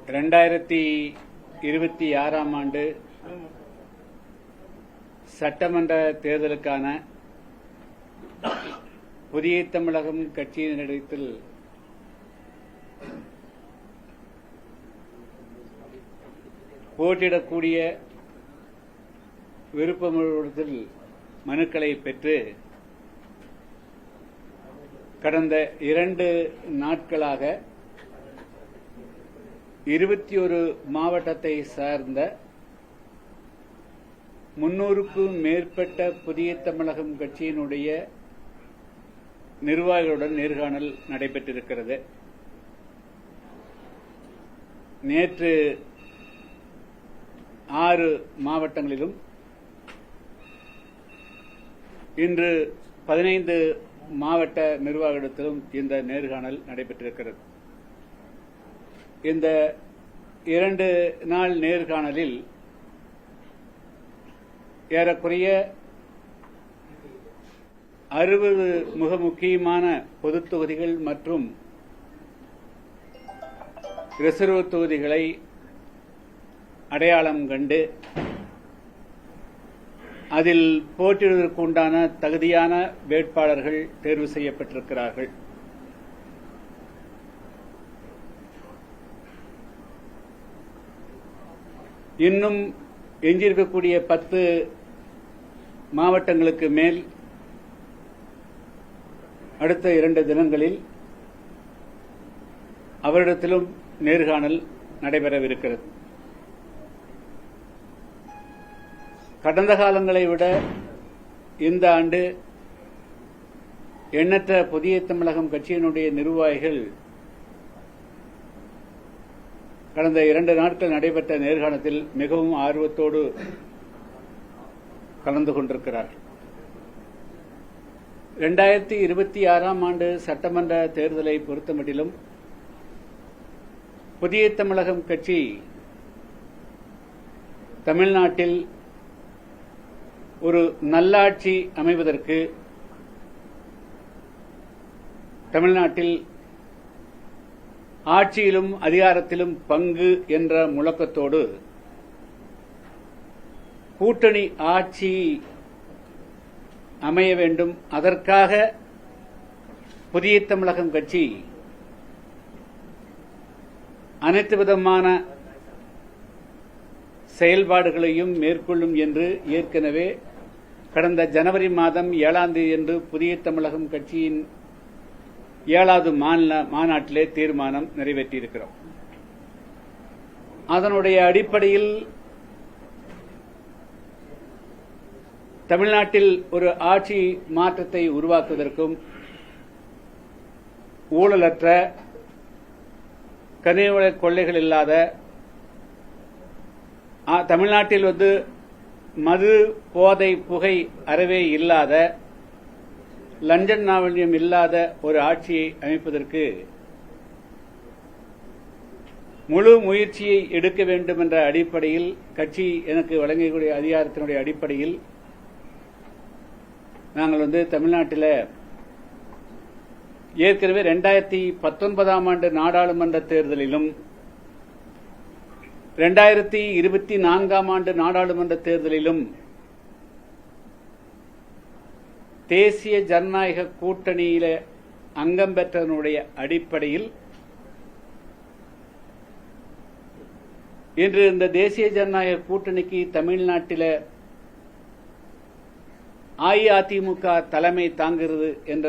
2026ஆம் ஆண்டு சட்டமன்ற தேர்தலுக்கான புதிய தமிழகம் கட்சியினிடத்தில் போட்டியிடக்கூடிய விருப்பமனுவில் மனுக்களை பெற்று கடந்த 2 நாட்களாக 21 மாவட்டத்தை சார்ந்த 300க்கும் மேற்பட்ட புதிய தமிழகம் கட்சியினுடைய நிர்வாகிகளுடன் நேர்காணல் நடைபெற்றிருக்கிறது. நேற்று 6 மாவட்டங்களிலும் இன்று 15 மாவட்ட நிர்வாகிகளிடத்திலும் இந்த நேர்காணல் நடைபெற்றிருக்கிறது. இந்த 2 நாள் நேர்காணலில் ஏறக்குறைய 60 மிக முக்கியமான பொதுத் தொகுதிகள் மற்றும் ரிசர்வ் தொகுதிகளை அடையாளம் கண்டு அதில் போட்டியிடுவதற்கு உண்டான தகுதியான வேட்பாளர்கள் தேர்வு செய்யப்பட்டிருக்கிறார்கள். இன்னும் எஞ்சியிருக்கக்கூடிய 10 மாவட்டங்களுக்கு மேல் அடுத்த 2 தினங்களில் அவரிடத்திலும் நேர்காணல் நடைபெறவிருக்கிறது. கடந்த காலங்களை விட இந்த ஆண்டு எண்ணற்ற புதிய தமிழகம் கட்சியினுடைய நிர்வாகிகள் கடந்த 2 நாட்கள் நடைபெற்ற நேர்காணத்தில் மிகவும் ஆர்வத்தோடு கலந்து கொண்டிருக்கிறார்கள். 2026ஆம் ஆண்டு சட்டமன்ற தேர்தலை பொறுத்தமட்டிலும் புதிய தமிழகம் கட்சி தமிழ்நாட்டில் ஒரு நல்லாட்சி அமைவதற்கு தமிழ்நாட்டில் ஆட்சியிலும் அதிகாரத்திலும் பங்கு என்ற முழக்கத்தோடு கூட்டணி ஆட்சி அமைய வேண்டும். அதற்காக புதிய தமிழகம் கட்சி அனைத்து விதமான செயல்பாடுகளையும் மேற்கொள்ளும் என்று ஏற்கனவே கடந்த ஜனவரி மாதம் 7ஆம் தேதி புதிய தமிழகம் கட்சியின் 7வது மாநாட்டிலே தீர்மானம் நிறைவேற்றியிருக்கிறோம். அதனுடைய அடிப்படையில் தமிழ்நாட்டில் ஒரு ஆட்சி மாற்றத்தை உருவாக்குவதற்கும் ஊழலற்ற கனிவள கொள்ளைகள் இல்லாத தமிழ்நாட்டில் மது போதை புகை அறவே இல்லாத லஞ்சம் நாவல்யம் இல்லாத ஒரு ஆட்சியை அமைப்பதற்கு முழு முயற்சியை எடுக்க வேண்டும் என்ற அடிப்படையில் கட்சி எனக்கு வழங்கக்கூடிய அதிகாரத்தினுடைய அடிப்படையில் நாங்கள் தமிழ்நாட்டில் ஏற்கனவே 2019ஆம் ஆண்டு நாடாளுமன்ற தேர்தலிலும் 2024ஆம் ஆண்டு நாடாளுமன்ற தேர்தலிலும் தேசிய ஜனநாயக கூட்டணியில அங்கம் பெற்றதனுடைய அடிப்படையில் இன்று இந்த தேசிய ஜனநாயக கூட்டணிக்கு தமிழ்நாட்டில் அஇஅதிமுக தலைமை தாங்குகிறது என்ற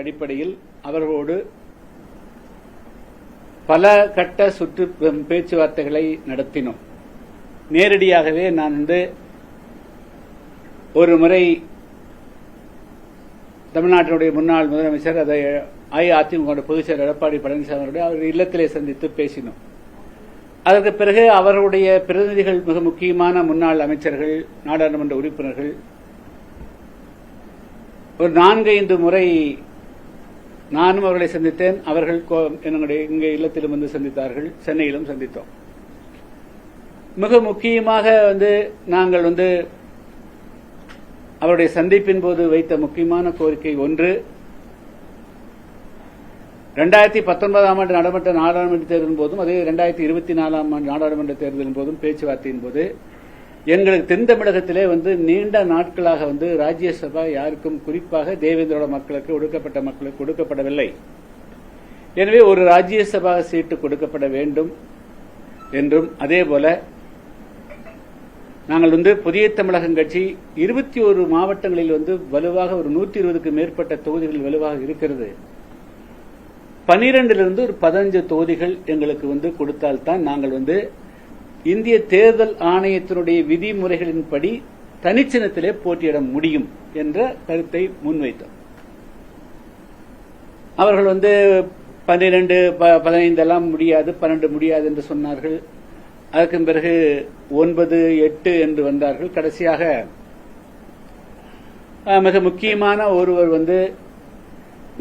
அடிப்படையில் அவர்களோடு பல கட்ட சுற்று பேச்சுவார்த்தைகளை நடத்தினோம். நேரடியாகவே நான் ஒரு முறை தமிழ்நாட்டினுடைய முன்னாள் முதலமைச்சர் அதை அஇஅதிமுக பொதுச் செயலர் எடப்பாடி பழனிசாமி அவருடைய இல்லத்திலே சந்தித்து பேசினோம். அதற்கு பிறகு அவர்களுடைய பிரதிநிதிகள் மிக முக்கியமான முன்னாள் அமைச்சர்கள் நாடாளுமன்ற உறுப்பினர்கள் ஒரு 4-5 முறை நானும் அவர்களை சந்தித்தேன். அவர்கள் இங்கே இல்லத்திலும் சந்தித்தார்கள், சென்னையிலும் சந்தித்தோம். மிக முக்கியமாக நாங்கள் அவருடைய சந்திப்பின் போது வைத்த முக்கியமான கோரிக்கை ஒன்று, 2019 ஆண்டு நடைபெற்ற நாடாளுமன்ற தேர்தலின் போதும் அதே 2024 ஆண்டு நாடாளுமன்ற தேர்தலின் போதும் பேச்சுவார்த்தையின் போது எங்களுக்கு தென் தமிழகத்திலே நீண்ட நாட்களாக ராஜ்யசபா யாருக்கும் குறிப்பாக தேவேந்திரோட மக்களுக்கு ஒடுக்கப்பட்ட மக்களுக்கு கொடுக்கப்படவில்லை. எனவே ஒரு ராஜ்யசபா சீட்டு கொடுக்கப்பட வேண்டும் என்றும் அதேபோல நாங்கள் புதிய தமிழகம் கட்சி 21 மாவட்டங்களில் வலுவாக ஒரு 120க்கு மேற்பட்ட தொகுதிகள் வலுவாக இருக்கிறது. 12லிருந்து ஒரு 15 தொகுதிகள் எங்களுக்கு கொடுத்தால்தான் நாங்கள் இந்திய தேர்தல் ஆணையத்தினுடைய விதிமுறைகளின்படி தனிச்சின்னத்திலே போட்டியிட முடியும் என்ற கருத்தை முன்வைத்தோம். அவர்கள் 12, 15 எல்லாம் முடியாது, 12 முடியாது என்று சொன்னார்கள். அதற்கு பிறகு 9, 8 என்று வந்தார்கள். கடைசியாக மிக முக்கியமான ஒருவர்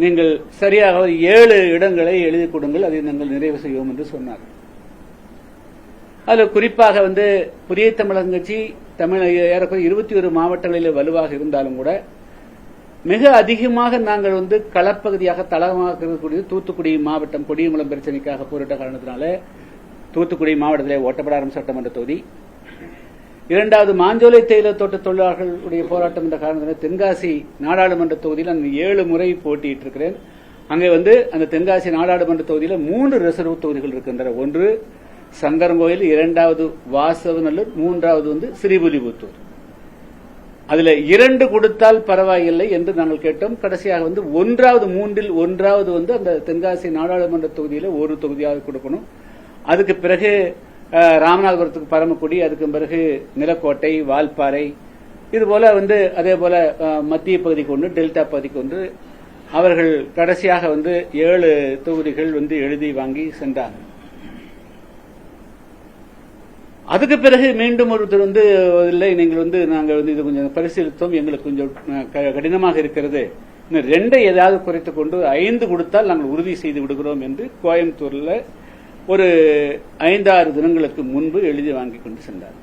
நீங்கள் சரியாக 7 இடங்களை எழுதி கொடுங்கள், அதை நாங்கள் நிறைவு செய்வோம் என்று சொன்னார்கள். அதில் குறிப்பாக புதிய தமிழகம் கட்சி ஏறக்குறைய 21 மாவட்டங்களில் வலுவாக இருந்தாலும் கூட மிக அதிகமாக நாங்கள் களப்பகுதியாக தளமாக இருக்கக்கூடிய தூத்துக்குடி மாவட்டம் கொடியங்குளம் பிரச்சனைக்காக போரிட்ட காரணத்தினால தூத்துக்குடி மாவட்டத்திலே ஓட்டப்படாரம் சட்டமன்ற தொகுதி, 2வது மாஞ்சோலை தேயிலை தோட்ட தொழிலாளர்களுடைய போராட்டம் என்ற காரணத்தினால் தென்காசி நாடாளுமன்ற தொகுதியில் நான் 7 முறை போட்டியிட்டிருக்கிறேன். அங்கே அந்த தென்காசி நாடாளுமன்ற தொகுதியில் 3 ரிசர்வ் தொகுதிகள் இருக்கின்றன. ஒன்று சங்கரங்கோயில், 2வது வாசவநல்லூர், 3வது ஸ்ரீவில்லிபுத்தூர். அதுல 2 கொடுத்தால் பரவாயில்லை என்று நாங்கள் கேட்டோம். கடைசியாக 1வது 3ல் 1வது அந்த தென்காசி நாடாளுமன்ற தொகுதியில ஒரு தொகுதியாக கொடுக்கணும். அதுக்கு பிறகு ராமநாதபுரத்துக்கு பரமக்குடி, அதுக்கு பிறகு நிலக்கோட்டை, வால்பாறை, இதுபோல அதே போல மத்திய பகுதிக்கு ஒன்று, டெல்டா பகுதிக்கு ஒன்று, அவர்கள் கடைசியாக 7 தொகுதிகள் எழுதி வாங்கி சென்றார்கள். அதுக்கு பிறகு மீண்டும் ஒருத்தர் இல்லை, நீங்கள் நாங்கள் இது கொஞ்சம் பரிசீலித்தோம், எங்களுக்கு கொஞ்சம் கடினமாக இருக்கிறது, இன்னும் 2 ஏதாவது குறைத்துக் கொண்டு 5 கொடுத்தால் நாங்கள் உறுதி செய்து விடுகிறோம் என்று கோயம்புத்தூர்ல ஒரு 5-6 தினங்களுக்கு முன்பு எழுதி வாங்கி கொண்டு சென்றார்.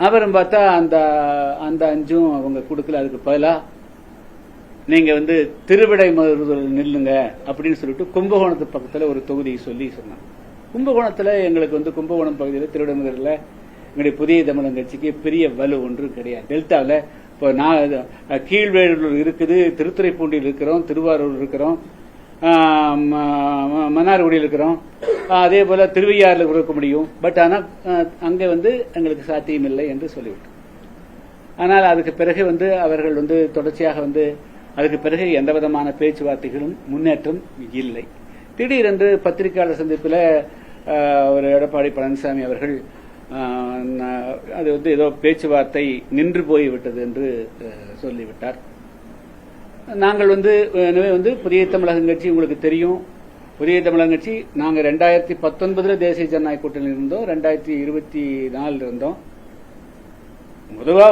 அப்புறம் பார்த்தா அந்த 5ம் அவங்க கொடுக்கல. அதுக்கு பதிலா நீங்க திருவிடை மருதல் நில்லுங்க அப்படின்னு சொல்லிட்டு கும்பகோணத்து பக்கத்துல ஒரு தொகுதியை சொல்லி சொன்னாங்க. கும்பகோணத்துல எங்களுக்கு கும்பகோணம் பகுதியில் திருவிடைமதுரையில் எங்களுடைய புதிய தமிழகம் கட்சிக்கு பெரிய வலு ஒன்றும் கிடையாது. டெல்டாவில் இப்போ கீழ்வேலூர் இருக்குது, திருத்துறைப்பூண்டியில் இருக்கிறோம், திருவாரூர் இருக்கிறோம், மன்னார்குடியில் இருக்கிறோம், அதே போல திருவையாறுல இருக்க முடியும். பட் ஆனால் அங்கே எங்களுக்கு சாத்தியம் இல்லை என்று சொல்லிவிட்டோம். ஆனால் அதுக்கு பிறகு அவர்கள் தொடர்ச்சியாக அதுக்கு பிறகு எந்த விதமான பேச்சுவார்த்தைகளும் முன்னேற்றம் இல்லை. திடீரென்று பத்திரிகையாளர் சந்திப்பில் ஒரு எடப்பாடி பழனிசாமி அவர்கள் அது ஏதோ பேச்சுவார்த்தை நின்று போய்விட்டது என்று சொல்லிவிட்டார். நாங்கள் எனவே புதிய தமிழகம் கட்சி உங்களுக்கு தெரியும், புதிய தமிழகம் கட்சி நாங்கள் 2019 தேசிய ஜனநாயக கூட்டணியில் இருந்தோம், 2024 இருந்தோம். பொதுவா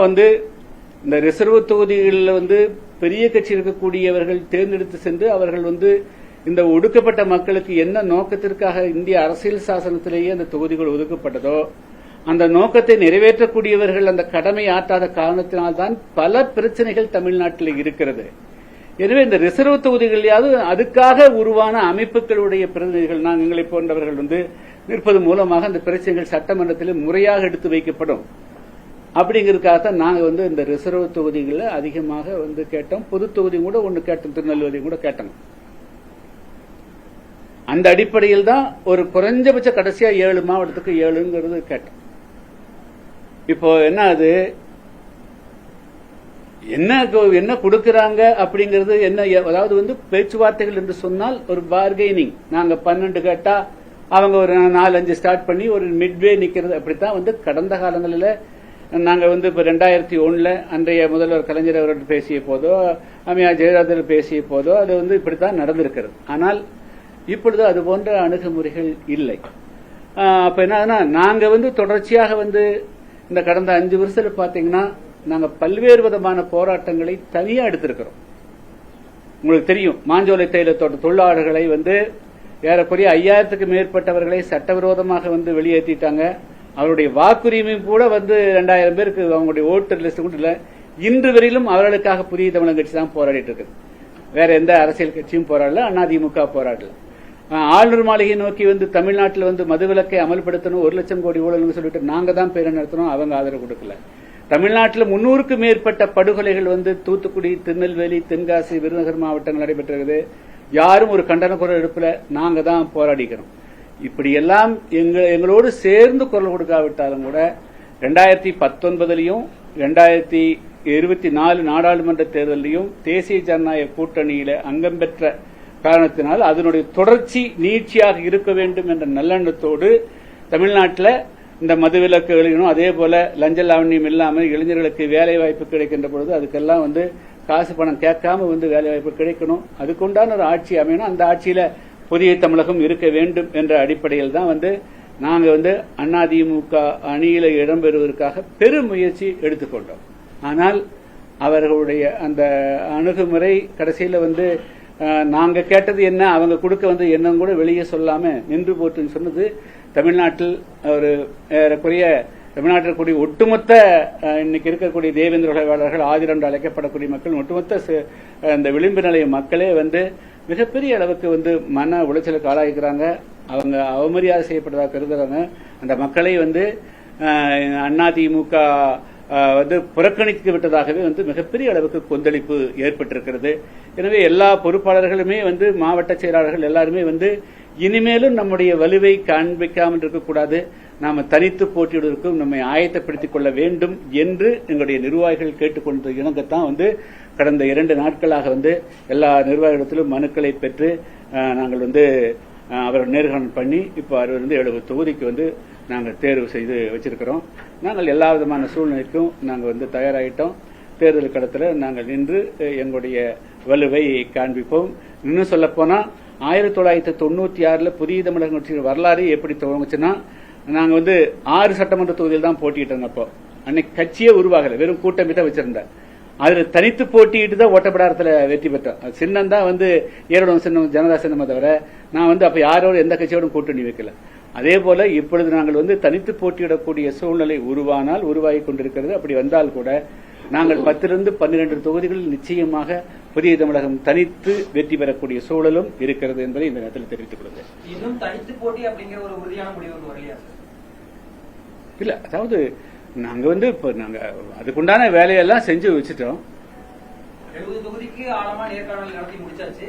இந்த ரிசர்வ் தொகுதிகளில் பெரிய கட்சி இருக்கக்கூடியவர்கள் தேர்ந்தெடுத்து சென்று அவர்கள் இந்த ஒடுக்கப்பட்ட மக்களுக்கு என்ன நோக்கத்திற்காக இந்திய அரசியல் சாசனத்திலேயே அந்த தொகுதிகள் ஒதுக்கப்பட்டதோ அந்த நோக்கத்தை நிறைவேற்றக்கூடியவர்கள் அந்த கடமை ஆற்றாத காரணத்தினால்தான் பல பிரச்சனைகள் தமிழ்நாட்டில் இருக்கிறது. எனவே இந்த ரிசர்வ் தொகுதிகளையாவது அதுக்காக உருவான அமைப்புகளுடைய பிரதிநிதிகள் நாங்கள் எங்களை போன்றவர்கள் நிற்பது மூலமாக அந்த பிரச்சனைகள் சட்டமன்றத்தில் முறையாக எடுத்து வைக்கப்படும் அப்படிங்கிறதுக்காகத்தான் நாங்கள் இந்த ரிசர்வ் தொகுதிகளில் அதிகமாக கேட்டோம். பொது தொகுதி கூட ஒன்று கேட்டோம், திருநெல்வேலி கூட கேட்டோம். அந்த அடிப்படையில் தான் ஒரு குறைஞ்சபட்ச கடைசியா 7 மாவட்டத்துக்கு 7ங்கிறது கேட்டோம். இப்போ என்ன அது என்ன கொடுக்கறாங்க அப்படிங்கிறது என்ன, அதாவது பேச்சுவார்த்தைகள் என்று சொன்னால் ஒரு பார்கெனிங். நாங்க 12 கேட்டா அவங்க ஒரு 4-5 ஸ்டார்ட் பண்ணி ஒரு மிட்வே நிக்கிறது. அப்படித்தான் கடந்த காலங்களில் நாங்க இப்ப 2001 அன்றைய முதல்வர் கலைஞர் அவர்கள் பேசிய போதோ அம்மையார் ஜெயலலிதா பேசிய போதோ அது இப்படித்தான் நடந்திருக்கிறது. ஆனால் இப்பொழுது அது போன்ற அணுகுமுறைகள் இல்லை. அப்ப என்ன, நாங்க தொடர்ச்சியாக இந்த கடந்த 5 வருஷத்துல பாத்தீங்கன்னா நாங்க பல்வேறு விதமான போராட்டங்களை தனியா எடுத்திருக்கிறோம். உங்களுக்கு தெரியும், மாஞ்சோலை தேயிலை தோட்ட தொழிலாளர்களை ஏறக்குறைய 5000க்கு மேற்பட்டவர்களை சட்டவிரோதமாக வெளியேற்றிட்டாங்க. அவருடைய வாக்குரிமை கூட 2000 பேருக்கு அவங்களுடைய ஓட்டர் லிஸ்ட் கூட இல்ல. இன்று வரையிலும் அவர்களுக்காக புதிய தமிழகம் கட்சி தான் போராடிட்டு இருக்கு. வேற எந்த அரசியல் கட்சியும் போராடல, அதிமுக போராடல. ஆளுநர் மாளிகை நோக்கி வந்து தமிழ்நாட்டில் வந்து மதுவிலக்கை அமல்படுத்தணும், 1 லட்சம் கோடி ஊழல்னு சொல்லிட்டு நாங்க தான் பேர நடத்தணும், அவங்க ஆதரவு கொடுக்கல. தமிழ்நாட்டில் 300க்கும் மேற்பட்ட படுகொலைகள் வந்து தூத்துக்குடி, திருநெல்வேலி, தென்காசி, விருதுநகர் மாவட்டங்கள் நடைபெற்றது. யாரும் ஒரு கண்டன குரல் எழுப்பல, நாங்க தான் போராடிக்கிறோம். இப்படியெல்லாம் எங்களோடு சேர்ந்து குரல் கொடுக்காவிட்டாலும் கூட 2019 2024 நாடாளுமன்ற தேர்தலையும் தேசிய ஜனநாயக கூட்டணியில அங்கம் பெற்ற காரணத்தினால் அதனுடைய தொடர்ச்சி நீட்சியாக இருக்க வேண்டும் என்ற நல்லெண்ணத்தோடு தமிழ்நாட்டில் இந்த மதுவிலக்குகளையும் அதே போல லஞ்ச லாவண்யம் இல்லாமல் இளைஞர்களுக்கு வேலை வாய்ப்பு கிடைக்கின்ற பொழுது அதுக்கெல்லாம் வந்து காசு பணம் கேட்காம வந்து வேலை வாய்ப்பு கிடைக்கணும், அதுக்குண்டான ஒரு ஆட்சி அமையணும், அந்த ஆட்சியில புதிய தமிழகம் இருக்க வேண்டும் என்ற அடிப்படையில் தான் வந்து நாங்க வந்து அதிமுக அணியில இடம்பெறுவதற்காக பெரும் முயற்சி எடுத்துக்கொண்டோம். ஆனால் அவர்களுடைய அந்த அணுகுமுறை கடைசியில வந்து நாங்க கேட்டது என்ன, அவங்க கொடுக்க வந்து என்னன்னு கூட வெளியே சொல்லாம நின்று போட்டுன்னு சொன்னது தமிழ்நாட்டில் ஒரு ஏறக்குறைய தமிழ்நாட்டில் கூடிய ஒட்டுமொத்த இன்னைக்கு இருக்கக்கூடிய தேவேந்திர உழைப்பாளர்கள், ஆதிரம் என்று அழைக்கப்படக்கூடிய மக்கள், ஒட்டுமொத்த இந்த விளிம்பு நிலைய மக்களே வந்து மிகப்பெரிய அளவுக்கு வந்து மன உளைச்சலுக்கு ஆளாகிறாங்க. அவங்க அவமரியாதை செய்யப்பட்டதாக கருதுறாங்க. அந்த மக்களை வந்து அதிமுக வந்து புறக்கணித்து விட்டதாகவே வந்து மிகப்பெரிய அளவுக்கு கொந்தளிப்பு ஏற்பட்டிருக்கிறது. எனவே எல்லா பொறுப்பாளர்களுமே வந்து மாவட்ட செயலாளர்கள் எல்லாருமே வந்து இனிமேலும் நம்முடைய வலுவை காண்பிக்காமல் இருக்கக்கூடாது, நாம தனித்து போட்டியிடுவதற்கும் நம்மை ஆயத்தப்படுத்திக் கொள்ள வேண்டும் என்று எங்களுடைய நிர்வாகிகள் கேட்டுக்கொண்ட இணங்கத்தான் வந்து கடந்த 2 நாட்களாக வந்து எல்லா நிர்வாகிகளிடத்திலும் மனுக்களை பெற்று நாங்கள் வந்து அவர்கள் நேர்காணல் பண்ணி இப்போ 70 தொகுதிக்கு வந்து நாங்கள் தேர்வு செய்து வச்சிருக்கிறோம். நாங்கள் எல்லா விதமான சூழ்நிலைக்கும் நாங்கள் வந்து தயாராகிட்டோம். தேர்தல் களத்தில் நாங்கள் நின்று எங்களுடைய வலுவை காண்பிப்போம். இன்னும் சொல்ல போனா 1996 புதிய தமிழகம் கட்சியின் வரலாறு எப்படி துவங்குச்சுன்னா, நாங்கள் வந்து 6 சட்டமன்ற தொகுதியில் தான் போட்டிட்டு அப்போ அன்னைக்கு கட்சியே உருவாகல, வெறும் கூட்டமே தான் வச்சிருந்தேன். அதுல தனித்து போட்டிட்டு தான் ஓட்டப்படாரத்தில் வெற்றி பெற்றோம். சின்னம் தான் வந்து ஏரோடும் சின்னம் ஜனதா சின்னமே தவிர நான் வந்து அப்ப யாரோட எந்த கட்சியோடும் கூட்டணி வைக்கல. அதே போல இப்பொழுது நாங்கள் வந்து தனித்து போட்டியிடக்கூடிய சூழ்நிலை உருவாகி கொண்டிருக்கிறது. அப்படி வந்தால் கூட நாங்கள் 10 to 12 தொகுதிகளில் நிச்சயமாக புதிய தமிழகம் தனித்து வெற்றி பெறக்கூடிய சூழலும் இருக்கிறது என்பதை இந்த நேரத்தில் தெரிவித்துக் கொள்கிறேன். இன்னும் தனித்து போட்டி அப்படிங்கிற ஒரு உறுதியான முடிவுக்கு வரலையா? இல்ல, அதாவது நாங்க வந்து இப்ப நாங்க அதுக்குண்டான வேலையெல்லாம் செஞ்சு வச்சுட்டோம். 70 தொகுதிக்கு ஆழமா நேர்காணல் நடத்தி முடிச்சாச்சு.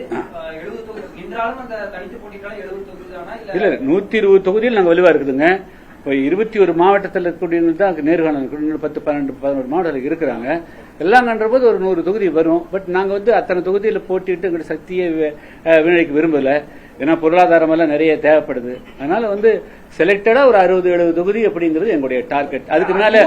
70 தொகுதி நின்றாலும் அந்த தனித்து போட்டிக்கான 70 தொகுதி தானா இல்ல 120 தொகுதியில் நாங்க வலுவா இருக்குதுங்க. இப்போ 21 மாவட்டத்தில் இருக்கக்கூடிய தான் நேர்காணல் 10, 12, 11 மாவட்டத்தில் இருக்கிறாங்க. எல்லாம் கண்ட போது ஒரு 100 தொகுதி வரும். பட் நாங்க வந்து அத்தனை தொகுதியில போட்டிட்டு எங்களுடைய சக்தியை வீணடிக்க விரும்பல. ஏன்னா பொருளாதாரம் எல்லாம் நிறைய தேவைப்படுது. அதனால வந்து செலக்டடா ஒரு 60-70 தொகுதி அப்படிங்கிறது எங்களுடைய டார்கெட். அதுக்கு மேல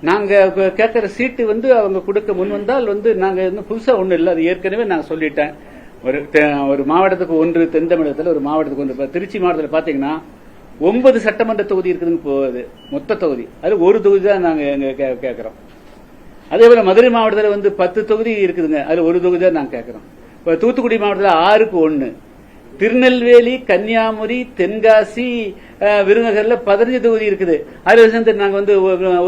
நாங்க கேட்கிற சீட்டு வந்து அவங்க கொடுக்க முன் வந்தால் வந்து நாங்க இன்னும் புதுசா ஒண்ணு இல்லை, அது ஏற்கனவே நான் சொல்லிட்டேன். ஒரு மாவட்டத்துக்கு 1 தென் தமிழகத்தில், ஒரு மாவட்டத்துக்கு 1. திருச்சி மாவட்டத்தில் பாத்தீங்கன்னா 9 சட்டமன்ற தொகுதி இருக்குதுன்னு போகுது மொத்த தொகுதி. அது ஒரு தொகுதி தான் நாங்க கேட்கிறோம். அதே போல மதுரை மாவட்டத்தில் வந்து 10 தொகுதி இருக்குதுங்க, அதுல ஒரு தொகுதி தான் நாங்க கேட்கிறோம். இப்ப தூத்துக்குடி மாவட்டத்தில் 6க்கு 1, திருநெல்வேலி, கன்னியாகுமரி, தென்காசி, விருதுநகர்ல 15 தொகுதி இருக்குது. அதுல சேர்ந்து நாங்க வந்து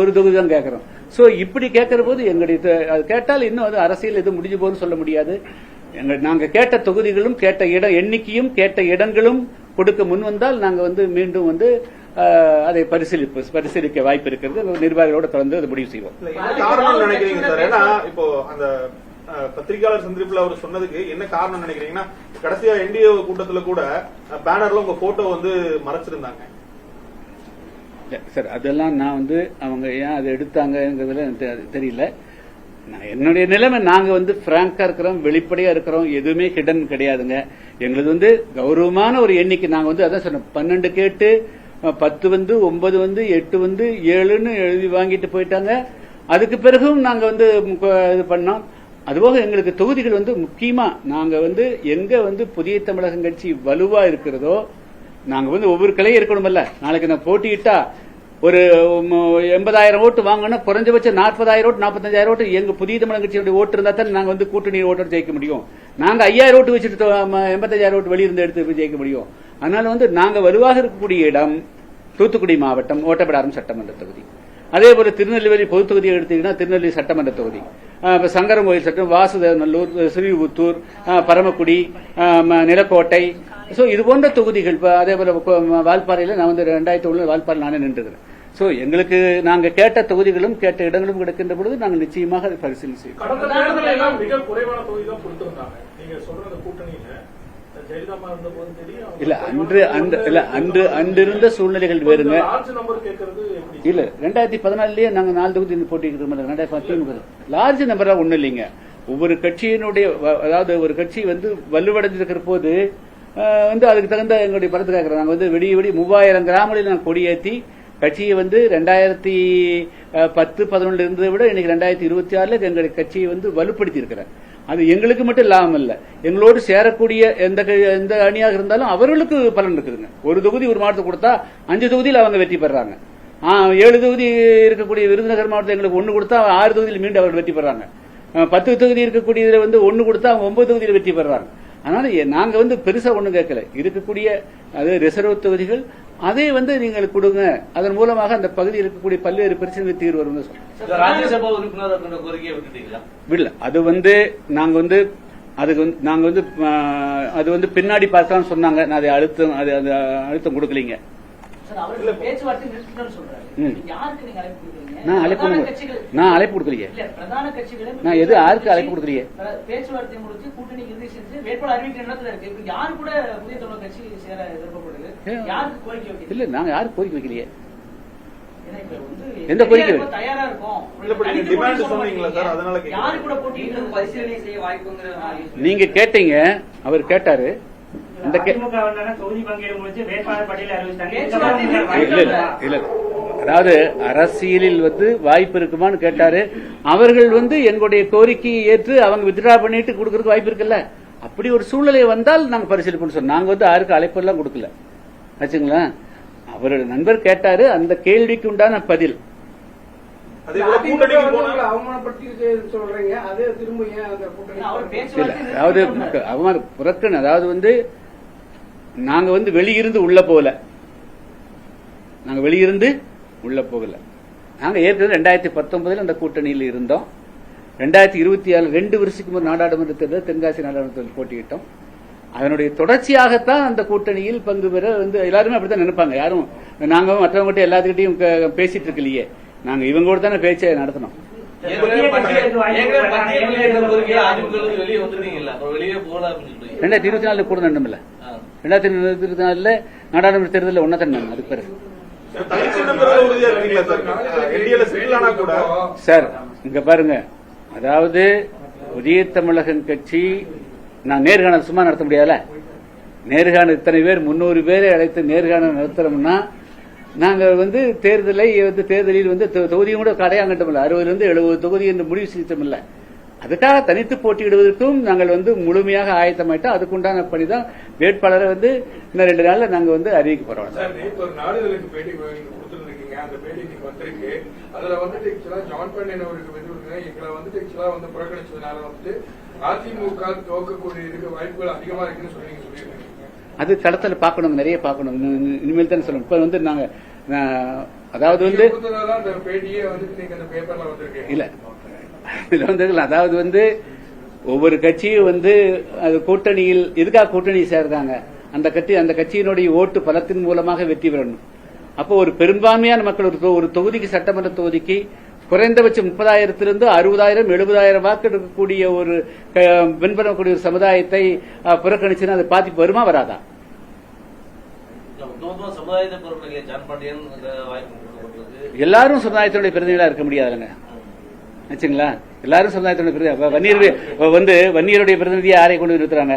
ஒரு தொகுதி தான் கேட்கிறோம். சோ இப்படி கேட்கிற போது எங்களுடைய அது கேட்டால் இன்னும் அது அரசியல் எதுவும் முடிஞ்சு போகுதுன்னு சொல்ல முடியாது. நாங்க கேட்ட தொகுதிகளும் கேட்ட எண்ணிக்கையும் கேட்ட இடங்களும் கொடுக்க முன் வந்தால் நாங்க வந்து மீண்டும் வந்து அதை பரிசீலிக்க வாய்ப்பு இருக்கிறது. நிர்வாகிகளோட தொடர்ந்து அதை முடிவு செய்வோம். காரணம் நினைக்கிறீங்க சார்? ஏன்னா இப்போ அந்த பத்திரிகையாளர் சந்திப்பில் அவர் சொன்னதுக்கு என்ன காரணம் நினைக்கிறீங்கன்னா, கடைசியா என்டிஏ கூட்டத்தில் கூட பேனர்ல உங்க போட்டோ வந்து மறைச்சிருந்தாங்க சார். அதெல்லாம் நான் வந்து அவங்க ஏன் அதை எடுத்தாங்கிறதுல தெரியல. என்னுடைய நிலைமை, நாங்க வந்து பிராங்கா இருக்கிறோம், வெளிப்படையா இருக்கிறோம், எதுவுமே ஹிடன் கிடையாதுங்க. எங்களுக்கு வந்து கௌரவமான ஒரு எண்ணிக்கை. நாங்க வந்து அதான் சொன்னோம், 12 கேட்டு 10 வந்து 9 வந்து 8 வந்து 7ன்னு எழுதி வாங்கிட்டு போயிட்டாங்க. அதுக்கு பிறகும் நாங்க வந்து இது பண்ணோம். அதுபோக எங்களுக்கு தொகுதிகள் வந்து முக்கியமா நாங்க வந்து எங்க வந்து புதிய தமிழகம் கட்சி வலுவா இருக்கிறதோ நாங்க வந்து ஒவ்வொரு கிளையும் இருக்கணும்ல. நாளைக்கு நான் போட்டியிட்டா ஒரு 80,000 ஓட்டு வாங்கினா குறைஞ்சபட்சம் 40,000 ஓட்டு 45,000 ஓட்டு எங்க புதிய தமிழக கட்சியுடைய ஓட்டு இருந்தா தான் நாங்க வந்து கூட்டணி ஓட்டு ஜெயிக்க முடியும். நாங்க 5,000 ஓட்டு வச்சுட்டு 85,000 ஓட்டு வெளியிருந்து எடுத்து ஜெயிக்க முடியும். அதனால வந்து நாங்க வலுவாக இருக்கக்கூடிய இடம் தூத்துக்குடி மாவட்டம் ஓட்டப்படாரம் சட்டமன்ற தொகுதி. அதே போல திருநெல்வேலி பொது தொகுதியை எடுத்தீங்கன்னா திருநெல்வேலி சட்டமன்ற தொகுதி. சங்கரன் கோயில் சட்டம், வாசுதேவநல்லூர், ஸ்ரீபுத்தூர், பரமக்குடி, நிலக்கோட்டை, சோ இது போன்ற தொகுதிகள். அதே போல வால்பாறையில நான் வந்து 2001 வால்பாறை நானே நின்றுக்கிறேன். சோ எங்களுக்கு நாங்க கேட்ட தொகுதிகளும் கேட்ட இடங்களும் கிடைக்கின்ற பொழுது நாங்கள் நிச்சயமாக அதை பரிசீலனை செய்வோம். மிக குறைவான தொகுதி தான் கொடுத்திருந்தாங்க. நீங்க சொல்ற கூட்டணியில ஜெயலலிதா இருந்த போது தெரியும். இல்ல அன்று இருந்த சூழ்நிலைகள் வேறுங்க. இல்ல 2014லயே நாங்க 4 தொகுதி போட்டிக்கிறோம். 2010 லார்ஜ் நம்பரா ஒண்ணு இல்லைங்க. ஒவ்வொரு கட்சியினுடைய, அதாவது ஒரு கட்சி வந்து வலுவடைஞ்சிருக்கிற போது வந்து அதுக்கு தகுந்த எங்களுடைய பலத்தை கேட்கிறோம். நாங்க வந்து வெடி 3000 கிராமங்களில் நாங்கள் கொடியேற்றி கட்சியை வந்து 2010-11 இருந்ததை விட இன்னைக்கு 2026 எங்களுடைய கட்சியை வந்து வலுப்படுத்தி இருக்கிறேன். அது எங்களுக்கு மட்டும் லாபம் இல்ல, எங்களோடு சேரக்கூடிய எந்த அணியாக இருந்தாலும் அவர்களுக்கு பலன் இருக்குதுங்க. ஒரு தொகுதி ஒரு மாவட்டத்துக்கு கொடுத்தா 5 தொகுதியில் அவங்க வெற்றி பெறாங்க. 7 தொகுதி இருக்கக்கூடிய விருதுநகர் மாவட்டத்தில் எங்களுக்கு 1 கொடுத்தா 6 தொகுதியில் மீண்டும் அவர்கள் வெற்றி பெறாங்க. 10 தொகுதி இருக்கக்கூடியதுல வந்து 1 கொடுத்தா அவங்க 9 தொகுதியில் வெற்றி பெறாங்க. அதனால நாங்க வந்து பெருசா ஒண்ணும் கேட்கல. இருக்கக்கூடிய அது ரிசர்வ் தொகுதிகள் அதை வந்து நீங்கள் கொடுங்க, அதன் மூலமாக அந்த பகுதியில் இருக்கக்கூடிய பல்வேறு பிரச்சனைகள் தீர்வு வரும். ராஜ்யசபா உறுப்பினர் கோரிக்கையை விட்டுட்டீங்களா? இல்ல, அது வந்து நாங்க வந்து அதுக்கு நாங்க வந்து அது வந்து பின்னாடி பார்க்கலாம்னு சொன்னாங்க. நான் அதை அழுத்தம் கொடுக்கலீங்க. நான் அழைப்பு கொடுக்கலையே. நான் எது யாருக்கு அழைப்பு கொடுக்கலையே. பேச்சுவார்த்தை முடிச்சு கூட்டணி இறுதி செஞ்சு வேட்பாளர் அறிவிக்கிற இடத்துல இருக்கு. இப்ப யாரு கூட புதிய தமிழர் கட்சி சேர எதிர்க்கப்படுது? யாருக்கு கோரிக்கை வைக்கல? இல்ல, நாங்க யாருக்கு கோரிக்கை வைக்கலையே. எந்த கோரிக்கை தயாரா இருக்கும்? யாரு கூட போட்டி பரிசீலனை செய்ய வாய்ப்புங்கிற நீங்க கேட்டீங்க, அவர் கேட்டாரு. அதாவது அரசியலில் வந்து வாய்ப்பு இருக்குமான்னு கேட்டாரு. அவர்கள் வந்து எங்களுடைய கோரிக்கையை ஏற்று அவங்க வித்ட்ரா பண்ணிட்டு கொடுக்கறதுக்கு வாய்ப்பு இருக்குல்ல. அப்படி ஒரு சூழ்நிலை வந்தால் நாங்க பரிசீலிப்போம் சொன்னோம். நாங்க வந்து யாருக்கு அழைப்பு எல்லாம் கொடுக்கல வச்சுங்களா. அவரோட நண்பர் கேட்டாரு, அந்த கேள்விக்கு உண்டான பதில். அதாவது அவமான புறக்கண், அதாவது வந்து நாங்க வந்து வெளியிருந்து உள்ள போகல. நாங்க ஏற்கனவே 2019 அந்த கூட்டணியில் இருந்தோம். 2026 2 வருஷத்துக்கு முன்பு நாடாளுமன்ற தேர்தல், தென்காசி நாடாளுமன்றத்தில் போட்டியிட்டோம். அதனுடைய தொடர்ச்சியாகத்தான் அந்த கூட்டணியில் பங்கு பெற வந்து எல்லாருமே அப்படித்தான் நினைப்பாங்க. யாரும் நாங்க மற்றவங்ககிட்ட எல்லாத்துக்கிட்டையும் பேசிட்டு இருக்கலையே, நாங்க இவங்க கூட தானே பேச்சை நடத்தணும். 2024 கூட நடந்தும்ல. 2024 நாடாளுமன்ற தேர்தலில் ஒன்னா தான் அதுக்கு பிறகு சார் இங்க பாருங்க. அதாவது புதிய தமிழகம் கட்சி நான் நேர்காணல் சும்மா நடத்த முடியாதுல. நேர்காணல் இத்தனை பேர் 300 பேரை அழைத்து நேர்காணல் நடத்துறோம்னா நாங்க வந்து தேர்தலில் வந்து தொகுதியும் கூட கடையாங்கட்டமில்ல. 60-70 தொகுதி என்று முடிவு செஞ்சோம்ல. அதுக்காக தனித்து போட்டியிடுவதற்கும் நாங்கள் வந்து முழுமையாக ஆயத்தமாயிட்டோம். அதுக்குண்டான பணிதான் வேட்பாளரை வந்து இன்னும் 2 நாள்ல நாங்க வந்து அறிவிக்க போறோம். நாளிதழுக்கு பேட்டி கொடுத்துருக்கீங்க, அந்த பேட்டி வந்திருக்கு. அதுல வந்துட்டு ஜான் பாண்டியன் அவருக்கு எங்களை வந்துட்டு புறக்கணிச்சதுனால வந்துட்டு அதிமுக துவக்கக்கூடிய வாய்ப்புகள் அதிகமா இருக்குன்னு சொல்லியிருக்கீங்க. அது களத்துல பாக்கணும், நிறைய பாக்கணும். இனிமேல் தான் சொல்லணும். இப்ப வந்து நாங்க அதாவது வந்து பேட்டியே வந்துட்டு நீங்க அந்த பேப்பர்ல வந்திருக்கு இல்ல, இதுல வந்து அதாவது வந்து ஒவ்வொரு கட்சியும் வந்து அது கூட்டணியில் எதுக்காக கூட்டணி சேர்றாங்க, அந்த கட்சியினுடைய ஓட்டு பலத்தின் மூலமாக வெற்றி பெறணும். அப்போ ஒரு பெரும்பான்மையான மக்கள் ஒரு தொகுதிக்கு, சட்டமன்ற தொகுதிக்கு குறைந்தபட்சம் 30,000 60,000 70,000 வாக்கு எடுக்கக்கூடிய ஒரு வெண்படக்கூடிய ஒரு சமுதாயத்தை புறக்கணிச்சுன்னா அது பாதிப்பு வருமா வராதா? எல்லாரும் சமுதாயத்தினுடைய பிரதிநிதிகளா இருக்க முடியாதுங்க வச்சுங்களா. எல்லாரும் சமுதாயத்தினுடைய பிரதிநிதி வன்னியருடைய பிரதிநிதியை யாரை கொண்டு நிறுத்துறாங்க?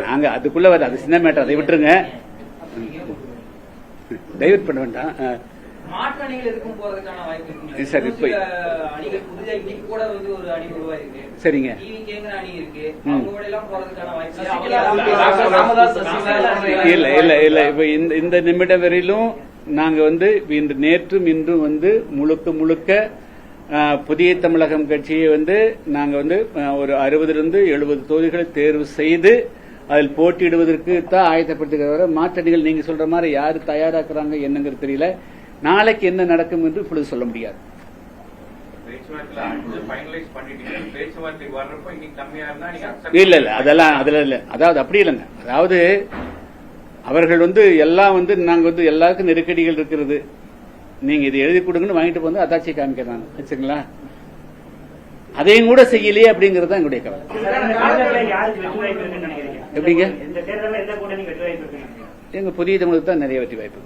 நாங்க அதுக்குள்ள வர அது சின்ன மேட்டர், அதை விட்டுருங்க, டைவர்ட் பண்ண வேண்டாம். மாற்று அணிகள் இருக்கும் போறதுக்கான வாய்ப்பு சார் இப்ப அணிகள் புதிதாக இன்னைக்கு கூட வந்து ஒரு அணி உருவாயிருக்கு. சரிங்க, டிவிகேங்கிற அணி இருக்கு. அவங்களோட எல்லாம் போறதுக்கான வாய்ப்பு இல்ல இல்ல இல்ல. இப்ப இந்த நிமிடம் வரையிலும் நாங்க வந்து நேற்றும் இன்றும் வந்து முழுக்க புதிய தமிழகம் கட்சியை வந்து நாங்க வந்து ஒரு 60-70 தொகுதிகளை தேர்வு செய்து அதில் போட்டியிடுவதற்கு தான் ஆயத்தப்படுத்துகிற. மாற்றணிகள் நீங்க சொல்ற மாதிரி யாரு தயாராக்குறாங்க என்னங்கிறது தெரியல. நாளைக்கு என்ன நடக்கும் என்று இப்பொழுது சொல்ல முடியாது. இல்ல இல்ல அதெல்லாம் அதுல இல்ல. அதாவது அப்படி இல்லைங்க. அதாவது அவர்கள் எல்லாம் நாங்க எல்லாருக்கும் நெருக்கடிகள் இருக்கிறது, நீங்க இது எழுதி கொடுங்கன்னு வாங்கிட்டு வந்து அதாட்சி காமிக்கிறாங்க வச்சுங்களா. அதையும் கூட செய்யலையே அப்படிங்கறது தான் எங்களுடைய கவலை. எப்படிங்க எங்க புதிய தமிழுக்கு தான் நிறைய வெற்றி வாய்ப்பு.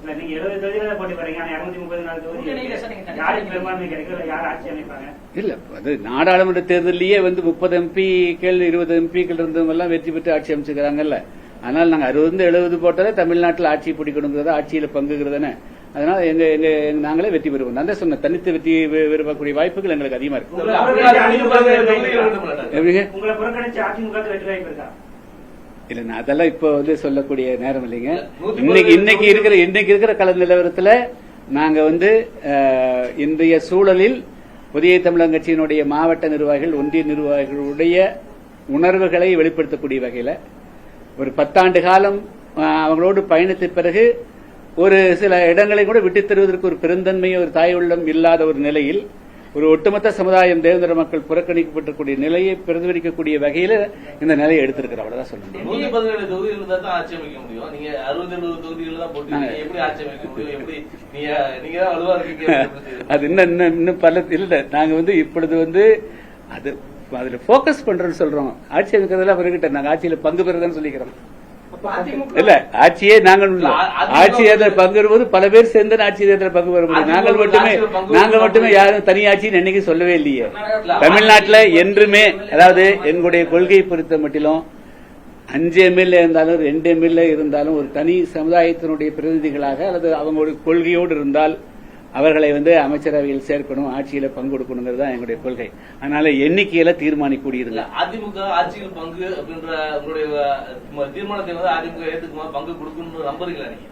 இல்ல அது நாடாளுமன்ற தேர்தலையே 30 எம்பிக்கள் 20 எம்பிக்கள் இருந்தவங்க எல்லாம் வெற்றி பெற்று ஆட்சி அமைச்சுக்கிறாங்கல்ல. அதனால நாங்க 60-70 போட்டாலே தமிழ்நாட்டில் ஆட்சி பிடிக்கணுங்கிறத, ஆட்சியில பங்குகிறதுன்னு. அதனால நாங்களே வெற்றி பெறுவோம். நான் தான் சொன்ன தனித்து வெற்றி பெறக்கூடிய வாய்ப்புகள் எங்களுக்கு அதிகமா இருக்கு. இல்ல நான் அதெல்லாம் இப்ப சொல்லக்கூடிய நேரம் இல்லைங்க. இன்னைக்கு இருக்கிற கள நிலவரத்துல நாங்க இன்றைய சூழலில் புதிய தமிழகம் கட்சியினுடைய மாவட்ட நிர்வாகிகள், ஒன்றிய நிர்வாகிகளுடைய உணர்வுகளை வெளிப்படுத்தக்கூடிய வகையில ஒரு 10 ஆண்டு காலம் அவங்களோடு பயணித்த பிறகு ஒரு சில இடங்களை கூட விட்டுத் தருவதற்கு ஒரு பெருந்தன்மையோ ஒரு தாய் உள்ளம் இல்லாத ஒரு நிலையில் ஒரு ஒட்டுமொத்த சமுதாயம் தேவேந்திர மக்கள் புறக்கணிக்கப்பட்டக்கூடிய நிலையை பிரதிபலிக்கக்கூடிய வகையில இந்த நிலையை எடுத்திருக்கிறோம். அவ்வளவுதான் சொல்ல முடியும். 117 தொகுதிகள் தான் ஆட்சி அமைக்க முடியும். நீங்க 60-70 தொகுதிகள் தான் போட்டு எப்படி ஆட்சி அமைக்க முடியும்? எப்படி நீங்க தான் வலுவா இருக்கீங்க. அது இன்னும் பல இல்ல. நாங்க இப்பொழுது அது அதுல போக்கஸ் பண்றோம்னு சொல்றோம். ஆட்சி அமைக்கிறதுல அவர்கிட்ட நாங்க ஆட்சியில பங்கு பெறுறதுன்னு சொல்லிக்கிறோம். இல்ல ஆட்சியே நாங்கள் ஆட்சி தேர்தல் பங்கு வரும்போது பல பேர் சேர்ந்து ஆட்சி தேர்தல் பங்கு வர முடியும். நாங்கள் மட்டுமே யாரும் தனி ஆட்சின்னு என்னைக்கு சொல்லவே இல்லையே. தமிழ்நாட்டில் என்றுமே அதாவது எங்களுடைய கொள்கை பொறுத்த மட்டிலும் 5 எம்எல்ஏ இருந்தாலும் 2 எம்எல்ஏ இருந்தாலும் ஒரு தனி சமுதாயத்தினுடைய பிரதிநிதிகளாக அல்லது அவங்களுடைய கொள்கையோடு இருந்தால் அவர்களை அமைச்சரவையில் சேர்க்கணும், ஆட்சியில பங்கு கொடுக்கணுங்கிறது தான் எங்களுடைய கொள்கை. அதனால எண்ணிக்கையில தீர்மானிக்கூடியது. அதிமுக ஆட்சியில் பங்கு அப்படின்ற உங்களுடைய தீர்மானத்தை அதிமுக ஏற்றுக்குமா, பங்கு கொடுக்கணும் நம்புறீங்களா நீங்க?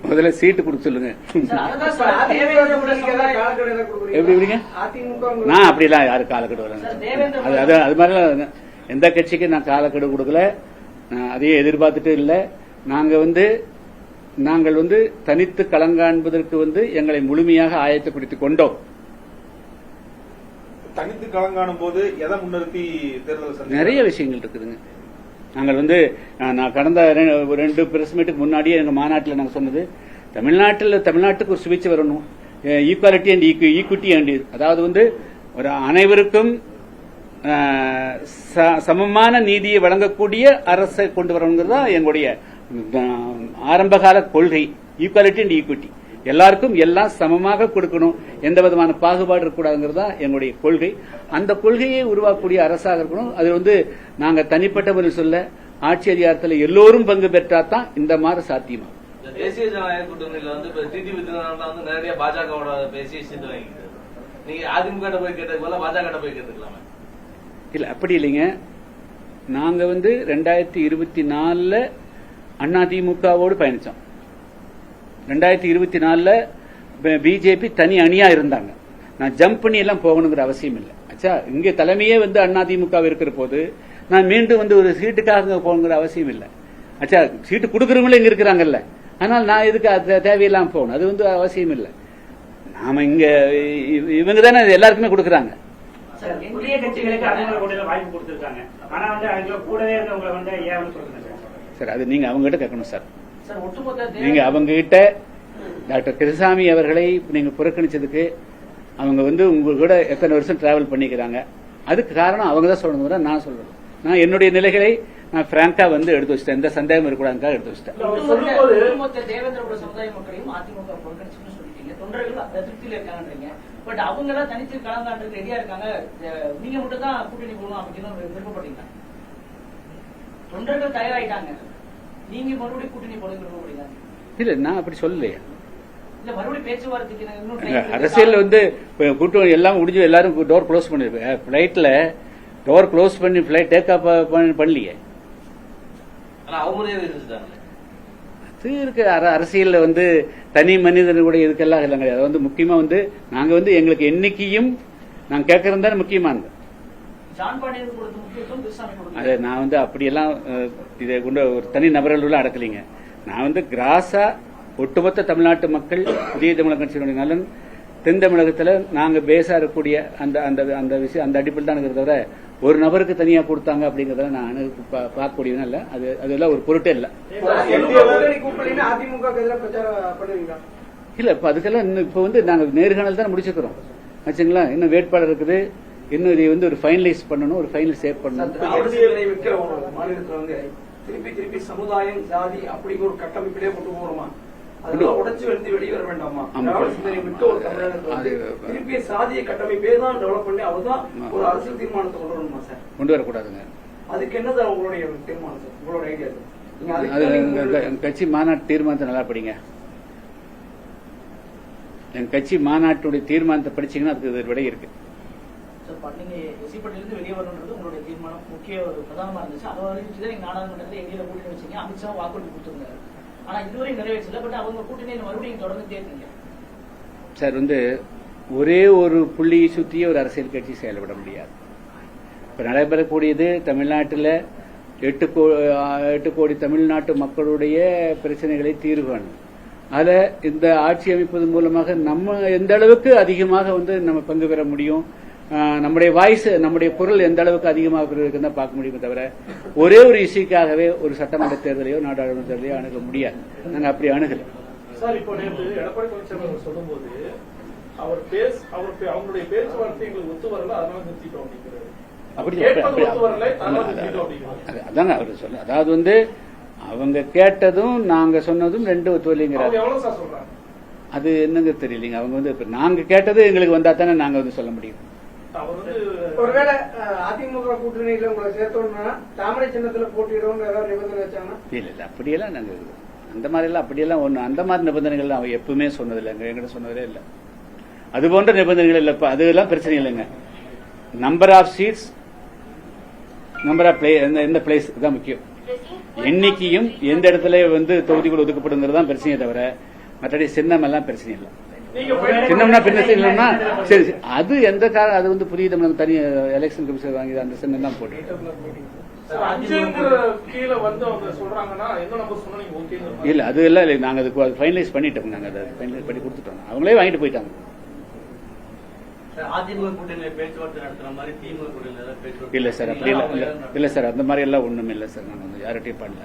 முதல்ல சீட்டு கொடுக்க சொல்லுங்க. எப்படிங்க? நான் அப்படிலாம் யாரும் காலக்கெடு வரல. அது மாதிரிலாம் எந்த கட்சிக்கு நான் காலக்கெடு கொடுக்கல. அதையே எதிர்பார்த்துட்டு இல்ல. நாங்கள் தனித்து களங்காண்பதற்கு எங்களை முழுமையாக ஆயத்தப்படுத்திக் கொண்டோம். தனித்து களங்காணும் போது எதை முன்னிறுத்தி தேர்தல் நிறைய விஷயங்கள் இருக்குதுங்க. நாங்கள் நான் கடந்த 2 பிரஸ் மீட்டுக்கு முன்னாடியே எங்க மாநாட்டில் நாங்கள் சொன்னது, தமிழ்நாட்டுக்கு ஒரு சுவிட்ச் வரணும், ஈக்குவாலிட்டி அண்ட் ஈக்விட்டி அண்ட் அதாவது ஒரு அனைவருக்கும் சமமான நீதியை வழங்கக்கூடிய அரசை கொண்டு வரணுங்கிறது தான் எங்களுடைய ஆரம்பகால கொள்கை. ஈக்குவாலிட்டி அண்ட் ஈக்விட்டி, எல்லாருக்கும் எல்லாம் சமமாக கொடுக்கணும், எந்த விதமான பாகுபாடு இருக்கக்கூடாதுங்கிறது தான் எங்களுடைய கொள்கை. அந்த கொள்கையை உருவாக்கக்கூடிய அரசாக இருக்கணும். அது நாங்க தனிப்பட்ட முறையில் சொல்ல, ஆட்சி அதிகாரத்தில் எல்லோரும் பங்கு பெற்றாதான் இந்த மாதிரி சாத்தியமாகும். தேசிய ஜனநாயக கூட்டணியில டிடிவி தினகரன் நேரடியா பாஜகவோட பேசி சீட்டு வாங்கிட்டு நீங்க அதிமுக போய் கேட்டது போல பாஜக போய் கேட்டுக்கலாமே. இல்ல அப்படி இல்லைங்க. நாங்க 2024 அதிமுகவோடு பயணிச்சோம். 2024 பிஜேபி தனி அணியா இருந்தாங்க. நான் ஜம்ப் பண்ணி எல்லாம் போகணுங்கிற அவசியம் இல்லை. ஆச்சா, இங்க தலைமையே அதிமுக இருக்கிற போது நான் மீண்டும் ஒரு சீட்டுக்காக போகணுங்கிற அவசியம் இல்லை. ஆச்சா, சீட்டு கொடுக்கறவங்களும் இங்க இருக்கிறாங்கல்ல, ஆனால் நான் எதுக்கு தேவையில்லாம போகணும், அது அவசியம் இல்லை. நாம இங்க இவங்க தானே எல்லாருக்குமே கொடுக்கறாங்க. புதிய கட்சிகளுக்கு அதிமுக வாய்ப்பு கொடுத்திருக்காங்க. ஆனா கூடவே இருக்கவங்க ஏன் சொல்லுங்க சார்? அது நீங்க அவங்க கிட்ட கேட்கணும் சார். நீங்க அவங்க கிட்ட டாக்டர் கிருஷ்ணசாமி அவர்களை நீங்க புறக்கணிச்சதுக்கு அவங்க உங்க கூட எத்தனை வருஷம் டிராவல் பண்ணிக்கிறாங்க, அதுக்கு காரணம் அவங்க தான் சொல்லணும், நான் சொல்றேன். நான் என்னுடைய நிலைகளை நான் பிராங்கா எடுத்து வச்சிட்டேன். எந்த சந்தேகம் இருக்கக்கூடாதுக்காக எடுத்து வச்சிட்டேன். தேவேந்திர சமுதாய மக்களையும் அதிமுக புறக்கணிச்சுன்னு சொல்லிட்டீங்க, தொண்டர்கள் திருப்தியில இருக்காங்கன்றீங்க. பட் அவங்க எல்லாம் தனித்து கலந்தாண்டு ரெடியா இருக்காங்க, நீங்க மட்டும் தான் கூட்டணி போகணும் அப்படின்னு விருப்பப்பட்டீங்க. தொண்டர்கள் தயாராயிட்டாங்க, நீங்க மறுபடியும் கூட்டணி போடுங்க விருப்பப்படுங்க. இல்ல நான் அப்படி சொல்லலையா. இல்ல மறுபடியும் பேச்சுவார்த்தைக்கு அரசியல் கூட்டம் எல்லாம் முடிஞ்சு எல்லாரும் டோர் க்ளோஸ் பண்ணிருப்பேன். பிளைட்ல டோர் க்ளோஸ் பண்ணி பிளைட் டேக் ஆஃப் பண்ணலையே. அது இருக்கு அரசியல்ல தனி மனிதனுடைய இதுக்கெல்லாம் இல்லைங்க. அது முக்கியமா நாங்க எங்களுக்கு எண்ணிக்கையும் நாங்க கேட்கறது தானே முக்கியமானது. அது நான் அப்படியெல்லாம் இதை கொண்டு ஒரு தனி நபர்கள் அடக்கலைங்க. நான் கிராஸா ஒட்டுமொத்த தமிழ்நாட்டு மக்கள் புதிய தமிழக கட்சியினுடைய நலன் தென் தமிழகத்தில் நாங்கள் பேசா இருக்கக்கூடிய அந்த அந்த அந்த விஷயம் அந்த அடிப்படையில் தான் இருக்கிறத தவிர ஒரு நபருக்கு தனியாக கொடுத்தாங்க அப்படிங்கிறத நான் பார்க்கக்கூடியதும் இல்லை. அதெல்லாம் ஒரு பொருட்டே இல்லை. இல்ல இப்ப அதுக்கெல்லாம் இப்ப நாங்க நேர்காணல் தான் முடிச்சுக்கிறோம் ஆச்சுங்களா. இன்னும் வேட்பாளர் இருக்குது. இன்னும் இதை ஒரு ஃபைனலைஸ் பண்ணணும், ஒரு ஃபைனல் சேவ் பண்ணணும். மாநிலத்தில் திருப்பி சமுதாயம் ஜாதி அப்படிங்கிற ஒரு கட்டமைப்பிலே கொண்டு போறோமா? அதெல்லாம் உடைச்சு வந்து வெளியே வர வேண்டாமா? விட்டு ஒரு தமிழகத்தில் திருப்பி சாதிய கட்டமைப்பே தான் டெவலப் பண்ணி அதுதான் ஒரு அரசியல் தீர்மானத்தை கொண்டு வரணுமா சார்? கொண்டு வரக்கூடாதுங்க. அதுக்கு என்ன சார் உங்களுடைய தீர்மானம் சார், உங்களோட ஐடியா சார்? எங்க கட்சி மாநாட்டு தீர்மானத்தை நல்லா படிங்க. எங்க கட்சி மாநாட்டுடைய தீர்மானத்தை படிச்சீங்கன்னா அதுக்கு விடை இருக்கு. நீங்க எஸ்சி பட்டியலிருந்து வெளியே வரணுன்றது உங்களுடைய தீர்மானம் முக்கிய ஒரு பிரதானமா இருந்துச்சு. அதை அறிவிச்சுதான் நீங்க நாடாளுமன்றத்தில் எங்கேயில கூட்டணி வச்சீங்க. அமித்ஷா வாக்குறுதி கொடுத்துருந்தாரு. ஆனா இதுவரை நிறைவேற்றல. பட் அவங்க கூட்டணி மறுபடியும் தொடர்ந்து இருக்கீங்க சார். ஒரே ஒரு புள்ளியை சுற்றியே ஒரு அரசியல் கட்சி செயல்பட முடியாது. இப்ப நடைபெறக்கூடியது தமிழ்நாட்டில் 8 கோடி தமிழ்நாட்டு மக்களுடைய பிரச்சனைகளை தீர்வு காணும். அதுல இந்த ஆட்சி அமைப்பதன் மூலமாக நம்ம எந்த அளவுக்கு அதிகமாக நம்ம பங்கு பெற முடியும், நம்முடைய வாய்ஸ் நம்முடைய குரல் எந்த அளவுக்கு அதிகமாக இருக்குன்னு பார்க்க முடியுமே தவிர ஒரே ஒரு இஷ்யூக்காகவே ஒரு சட்டமன்ற தேர்தலையோ நாடாளுமன்ற தேர்தலையோ அணுக முடியாது. நாங்க அப்படி அணுகல சார். இப்போ நேற்று எடப்பாடி பழனிசாமி சொல்லும்போது அவங்களுடைய பேச்சுவார்த்தை எங்களுக்கு ஒத்து வரல, அதனால நிறுத்திட்டோம் அப்படிங்கிறது. அதாங்க அவரு சொல்ல. அதாவது அவங்க கேட்டதும் நாங்க சொன்னதும் ரெண்டு ஒத்துவலைங்கிறாங்க. அது என்னங்க தெரியலீங்க. அவங்க நாங்க கேட்டது எங்களுக்கு வந்தா தானே நாங்க சொல்ல முடியும். ஒருவேளை அதிமுக கூட்டணியில உங்களை சேர்த்தோம்னா தாமரை சின்னத்துல போட்டியிடும் ஏதாவது நிபந்தனை வச்சாங்கன்னா? இல்ல அப்படியெல்லாம் நாங்க அந்த மாதிரி எல்லாம் அப்படியெல்லாம் ஒண்ணு அந்த மாதிரி நிபந்தனைகள் அவங்க எப்பவுமே சொன்னதில்லை. எங்கிட்ட சொன்னதே இல்லை. அது போன்ற நிபந்தனைகள் இல்ல. அதெல்லாம் பிரச்சனை இல்லைங்க. Number of seats, number of எந்த பிளேஸ் தான் முக்கியம். எண்ணிக்கையும் எந்த இடத்துல தொகுதிகள் ஒதுக்கப்படுங்கிறது தான் பிரச்சனையே தவிர மற்றபடி சின்னம் எல்லாம் பிரச்சனை இல்லை. சின்னம்னா பின்ன இல்லைன்னா சரி அது எந்த காரணம் அது புதிய தமிழகம் தனி எலெக்ஷன் கமிஷன் வாங்கி அந்த சின்னம் தான் போட்டு இல்ல அது எல்லாம் இல்லை. நாங்க அது ஃபைனலைஸ் பண்ணிட்டோம். நாங்க அதை ஃபைனலைஸ் பண்ணி கொடுத்துட்டோம். அவங்களே வாங்கிட்டு போயிட்டாங்க. அதிமுக கூட்டணியில பேச்சுவார்த்தை நடத்துற மாதிரி திமுக கூட்டணியில பேச்சுவார்த்தை இல்ல சார். அப்படி இல்ல சார். அந்த மாதிரி எல்லாம் ஒண்ணும் இல்ல சார். நாங்க யார்கிட்டயும் பண்ணல.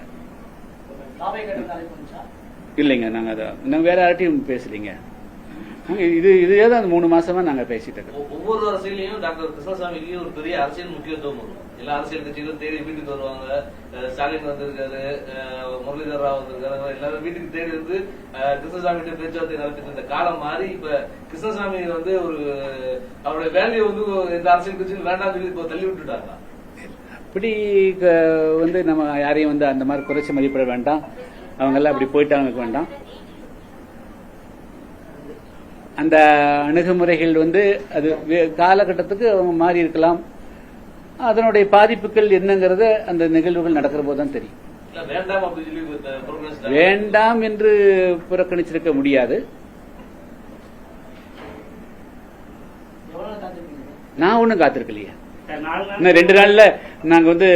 இல்லைங்க. நாங்க வேற யார்கிட்டயும் பேசலீங்க. இதுதான் அந்த 3 மாசமா நாங்க பேசிட்டு இருக்கோம். ஒவ்வொரு அரசியலையும் டாக்டர் கிருஷ்ணசாமிக்கு ஒரு பெரிய அரசியல் முக்கியத்துவம் வரும். எல்லா அரசியல் கட்சிகளும் தேடி வீட்டுக்கு வருவாங்க. ஸ்டாலின் வந்திருக்காரு, முரளிதர் ராவ் வந்திருக்காரு. எல்லாரும் வீட்டுக்கு தேடி கிருஷ்ணசாமி கிட்ட பேச்சுவார்த்தை நடத்திட்டு இருந்த காலம் மாறி இப்ப கிருஷ்ணசாமி ஒரு அவருடைய வேலையை எந்த அரசியல் கட்சியும் வேண்டாம் சொல்லி இப்போ தள்ளி விட்டுட்டாங்களா? அப்படி நம்ம யாரையும் அந்த மாதிரி குறைச்சி மதிப்பிட வேண்டாம். அவங்க எல்லாம் அப்படி போயிட்டாங்க வேண்டாம். அந்த அணுகுமுறைகள் அது காலகட்டத்துக்கு அவங்க மாறி இருக்கலாம். அதனுடைய பாதிப்புகள் என்னங்கிறத அந்த நிகழ்வுகள் நடக்கிற போதுதான் தெரியும். வேண்டாம் என்று புறக்கணிச்சிருக்க முடியாது. நான் ஒன்னும் காத்திருக்கலையே. இன்னும் 2 நாள்ல நாங்க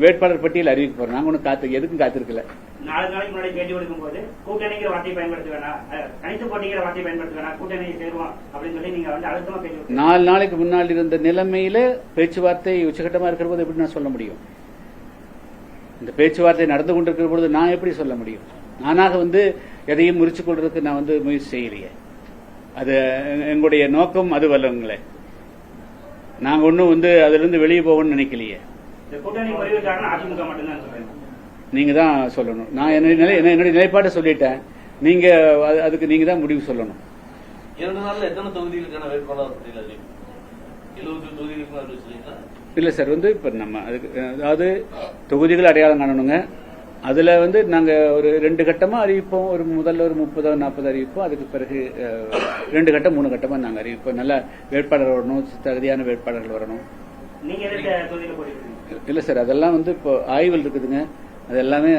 வேட்பாளர் பட்டியல் அறிவிக்க போறோம். நாங்க ஒன்னும் எதுக்கும் காத்திருக்கல. 4 நாளைக்கு முன்னாடி பேட்டி கொடுக்கும் போது கூட்டணிங்கிற வார்த்தையை பயன்படுத்த வேணாம், தனித்து போட்டிங்கிற வார்த்தையை பயன்படுத்த வேணாம், கூட்டணி சேருவோம் அப்படின்னு சொல்லி நீங்க அழுத்தமா பேச்சு 4 நாளைக்கு முன்னால் இருந்த நிலைமையில பேச்சுவார்த்தை உச்சகட்டமா இருக்கிற போது எப்படி நான் சொல்ல முடியும்? இந்த பேச்சுவார்த்தை நடந்து கொண்டிருக்கிற பொழுது நான் எப்படி சொல்ல முடியும்? நானாக எதையும் முறிச்சு கொள்றதுக்கு நான் முயற்சி செய்யலையே. அது எங்களுடைய நோக்கம் அது வல்லவங்களே. நாங்க ஒன்னும் அதுல இருந்து வெளியே போகணும்னு நினைக்கலையே. கூட்டணி முறிவு காரணம் அதிமுக மட்டும்தான் சொல்றேன். நீங்க தான் சொல்லணும். நான் என்னுடைய நிலைப்பாட்டை சொல்லிட்டேன். நீங்க அதுக்கு நீங்க தான் முடிவு சொல்லணும். 2 நாள்ல எத்தனை தொகுதிகளுக்கான வேட்பாளர் 70 தொகுதிகளுக்கு இல்ல சார். இப்ப நம்ம அதுக்கு அதாவது தொகுதிகள் அடையாளம் காணணுங்க. அதுல நாங்க ஒரு 2 கட்டமா அறிவிப்போம். முதல்ல ஒரு 30-40 அறிவிப்போம். அதுக்கு பிறகு 2 கட்டம் 3 கட்டமா நாங்க அறிவிப்போம். நல்ல வேட்பாளர் வரணும், தகுதியான வேட்பாளர்கள் வரணும். இல்ல சார். அதெல்லாம் இப்போ ஆய்வில் இருக்குதுங்க. அது எல்லாமே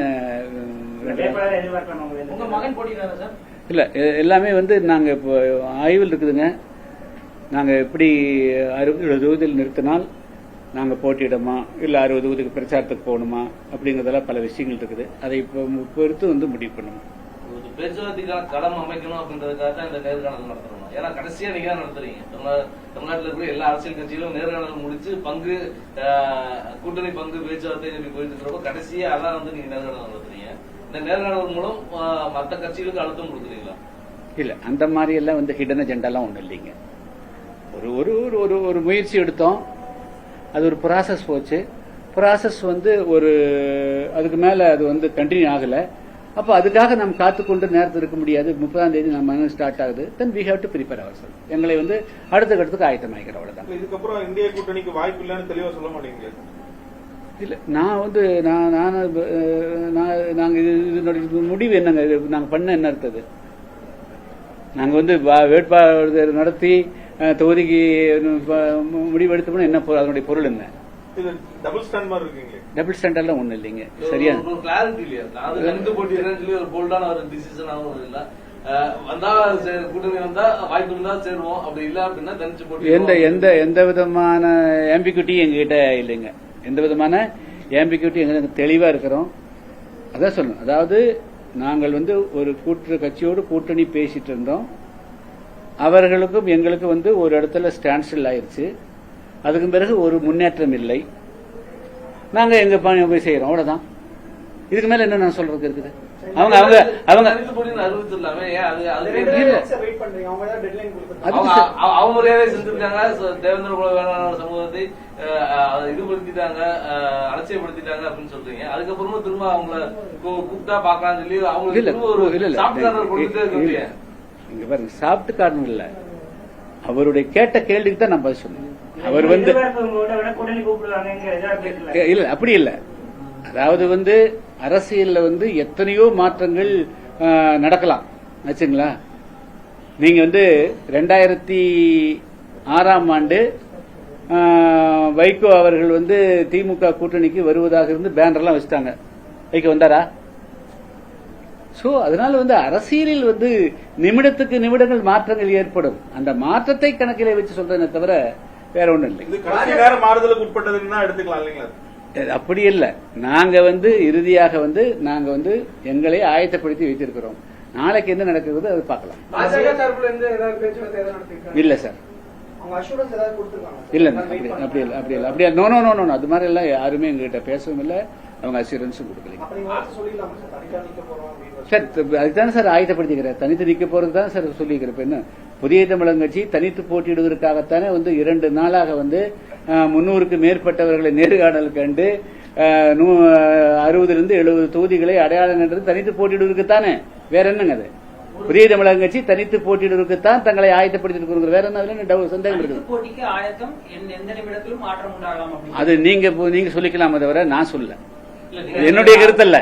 இல்ல எல்லாமே நாங்க இப்போ ஆய்வில் இருக்குதுங்க. நாங்க எப்படி 60 தொகுதியில் நிறுத்தினால் நாங்க போட்டியிடமா இல்ல 60 தொகுதிக்கு பிரச்சாரத்துக்கு போகணுமா அப்படிங்கறதெல்லாம் பல விஷயங்கள் இருக்குது. அதை இப்போ பொறுத்து முடிவு பண்ணணும். பேச்சுவார்த்தைக்கான களம் அமைக்கணும் அப்படின்றதுக்காக தான் இந்த நேர்காணல் நடத்தணும். ஏன்னா கடைசியா நீங்க தான் நடத்துறீங்க. தமிழ்நாட்டில் இருக்கிற எல்லா அரசியல் கட்சிகளும் நேர்காணல் முடிச்சு பங்கு கூட்டணி பங்கு பேச்சுவார்த்தை போயிட்டு இருக்கிறப்ப கடைசியா அதான் வந்து நீங்க நேர்காணல் நடத்துறீங்க. இந்த நேர்காணல் மூலம் மற்ற கட்சிகளுக்கு அழுத்தம் கொடுக்குறீங்களா? இல்ல, அந்த மாதிரி எல்லாம் வந்து ஹிடன் அஜெண்டாலாம் ஒண்ணும் இல்லைங்க. ஒரு ஒரு ஒரு முயற்சி எடுத்தோம், அது ஒரு ப்ராசஸ் போச்சு. ப்ராசஸ் வந்து ஒரு அதுக்கு மேல அது வந்து கண்டினியூ ஆகல. அப்ப அதுக்காக நம்ம காத்துக்கொண்டு நேரத்தில் இருக்க முடியாது. 30ஆம் தேதி நம்ம ஸ்டார்ட் ஆகுது. Then we have to prepare our self. எங்களை வந்து அடுத்த கட்டத்துக்கு ஆயத்தமாக்கிறோம். அவ்வளவுதான். இதுக்கப்புறம் இந்திய கூட்டணிக்கு வாய்ப்பு இல்லைன்னு தெளிவா சொல்ல மாட்டீங்க? இல்ல, நான் வந்து நாங்க இதனுடைய முடிவு என்னங்க, நாங்க பண்ண என்ன இருந்தது? நாங்க வந்து வேட்பாளர் நடத்தி தொகுதிக்கு முடிவெடுத்தோம்னா என்ன அதனுடைய பொருள் என்ன? டபுள் ஸ்டாண்ட் மாதிரி இருக்கீங்க. டபுள் ஸ்டாண்டர்ட்லாம் ஒண்ணு இல்லைங்க. சரியா கிளாரிட்டி இல்லையா? அது தனித்து போட்டிடுறேன்னு சொல்லி ஒரு போல்டான ஒரு டிசிஷன் ஆகும். இல்ல வந்தா கூட்டணி வந்தா வாய்ப்பு இருந்தா சேருவோம், அப்படி இல்ல அப்படின்னா தனிச்சு போட்டி. எந்த விதமான ஆம்பிகுட்டி எங்ககிட்ட இல்லைங்க. எந்த விதமான ஆம்பிகுட்டி எங்களுக்கு தெளிவா இருக்கிறோம். அதான் சொல்லணும். அதாவது நாங்கள் வந்து ஒரு கட்சியோடு கூட்டணி பேசிட்டு இருந்தோம். அவர்களுக்கும் எங்களுக்கும் வந்து ஒரு இடத்துல ஸ்டாண்ட்ஸ்டில் ஆயிருச்சு. அதுக்கு பிறகு ஒரு முன்னேற்றம் இல்லை. நாங்க எங்க போய் செய்யறோம், அவ்வளவுதான். இதுக்கு மேல என்ன நான் சொல்றதுக்கு இருக்குது? அவங்க அவமரியாதை செஞ்சிருக்காங்க. தேவேந்திர குல வேளாண் சமூகத்தை இதுபடுத்திட்டாங்க, அலட்சியப்படுத்திட்டாங்க அப்படின்னு சொல்றீங்க. அதுக்கப்புறமா திரும்ப அவங்கள கூப்பிட்டா பாக்கலாம்னு சொல்லி அவங்களுக்கு ஒரு சாப்பிட்டு கொடுத்துட்டே இருக்கீங்க. இங்க பாருங்க, சாப்பிட்டு காரணம் இல்ல, அவருடைய கேட்ட கேள்விக்கு தான் நான் பதில் சொன்னேன். அவர் வந்து இல்ல, அப்படி இல்ல. அதாவது வந்து அரசியல்ல வந்து எத்தனையோ மாற்றங்கள் நடக்கலாம் ஆச்சுங்களா. நீங்க வந்து 2006ஆம் ஆண்டு வைகோ அவர்கள் வந்து திமுக கூட்டணிக்கு வருவதாக இருந்து பேனர்லாம் வச்சுட்டாங்க. வைகோ வந்தாரா? சோ அதனால வந்து அரசியலில் வந்து நிமிடத்துக்கு நிமிடங்கள் மாற்றங்கள் ஏற்படும். அந்த மாற்றத்தை கணக்கிலே வச்சு சொல்றேனே தவிர வேற ஒண்ணும் இல்லை. மாறுதலுக்கு உட்பட்டதுன்னா எடுத்துக்கலாம் இல்லைங்களா? அப்படி இல்லை. நாங்க வந்து இறுதியாக வந்து நாங்க வந்து எங்களை ஆயத்தப்படுத்தி வைத்திருக்கிறோம். நாளைக்கு என்ன நடக்கிறது அது பார்க்கலாம். இல்ல சார், இல்ல அப்படி இல்ல, அப்படி இல்ல, அப்படியே நோ. அது மாதிரி எல்லாம் யாருமே எங்ககிட்ட பேசவும் இல்லை, அவங்க அசூரன்ஸும் கொடுக்கல. சார் அதுதானே சார் ஆயத்தப்படுத்திக்கிறேன். தனித்து நிக்க போறது தான் சார் சொல்லிக்கிறேன். என்ன புதிய தமிழகம் கட்சி தனித்து போட்டியிடுவதற்காகத்தானே வந்து 2 நாளாக வந்து 300க்கு மேற்பட்டவர்களை நேர்காணல் கண்டு 60-70 தொகுதிகளை அடையாளம் கண்டது தனித்து போட்டியிடுவதற்குத்தானே. வேற என்னங்க அது? புதிய தமிழகம் கட்சி தனித்து போட்டியிடுவதற்குத்தான் தங்களை ஆயத்தப்படுத்தி வேற என்ன சந்தேகம் இருக்குது? அது நீங்க சொல்லிக்கலாமே தவிர நான் சொல்ல, என்னுடைய கருத்தல்ல.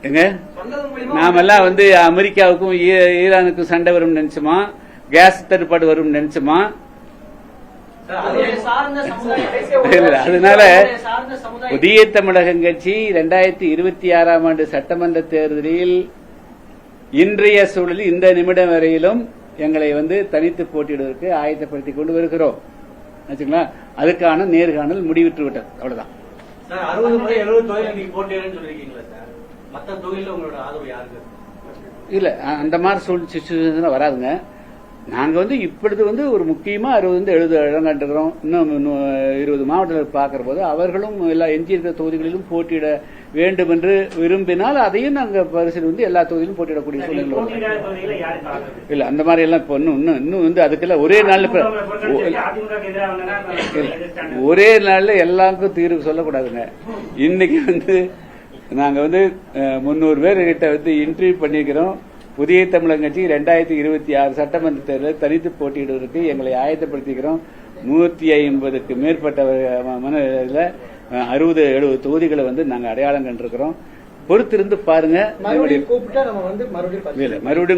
எங்க நாமெல்லாம் வந்து அமெரிக்காவுக்கும் ஈரானுக்கும் சண்டை வரும் நினைச்சோமா? கேஸ் தட்டுப்பாடு வரும் நினைச்சோமா? அதனால புதிய தமிழகம் கட்சி 2026ஆம் ஆண்டு சட்டமன்ற தேர்தலில் இன்றைய சூழலில் இந்த நிமிடம் வரையிலும் எங்களை வந்து தனித்து போட்டியிடுவதற்கு ஆயத்தப்படுத்திக் கொண்டு வருகிறோம். அதுக்கான நேர்காணல் முடிவிட்டு விட்டது. அவ்வளவுதான். 60 முறை 70 தொகுதியில் நீங்க போட்டியிடுறேன்னு சொல்லிருக்கீங்களா சார்? மற்ற தொகுதியில் உங்களோட ஆதரவு யாருக்கு? இல்ல, அந்த மாதிரி சுச்சுவேஷன் வராதுங்க. நாங்க வந்து இப்பொழுது வந்து ஒரு முக்கியமா 60-70 இடம் கண்டுக்கிறோம். இன்னும் 20 மாவட்டங்கள் பார்க்கிற போது அவர்களும் எல்லா எஞ்சியிருக்கிற தொகுதிகளிலும் போட்டியிட வேண்டும் என்று விரும்பினால் அதையும் நாங்க பரிசீலனை வந்து எல்லா தொகுதியிலும் போட்டியிடக்கூடிய சூழ்நிலை. இல்ல, அந்த மாதிரி எல்லாம் இப்ப இன்னும் வந்து அதுக்கெல்லாம் ஒரே நாள்ல எல்லாருக்கும் தீர்வு சொல்லக்கூடாதுங்க. இன்னைக்கு வந்து நாங்க வந்து 300 பேர்கிட்ட வந்து இன்டர்வியூ பண்ணிக்கிறோம். புதிய தமிழகம் கட்சி 2026 சட்டமன்ற தேர்தலில் தனித்து போட்டியிடுவதற்கு எங்களை ஆயத்தப்படுத்திக்கிறோம். 150க்கு மேற்பட்ட 60-70 தொகுதிகளை வந்து நாங்க அடையாளம் கண்டிருக்கிறோம். பொறுத்திருந்து பாருங்க. மறுபடியும்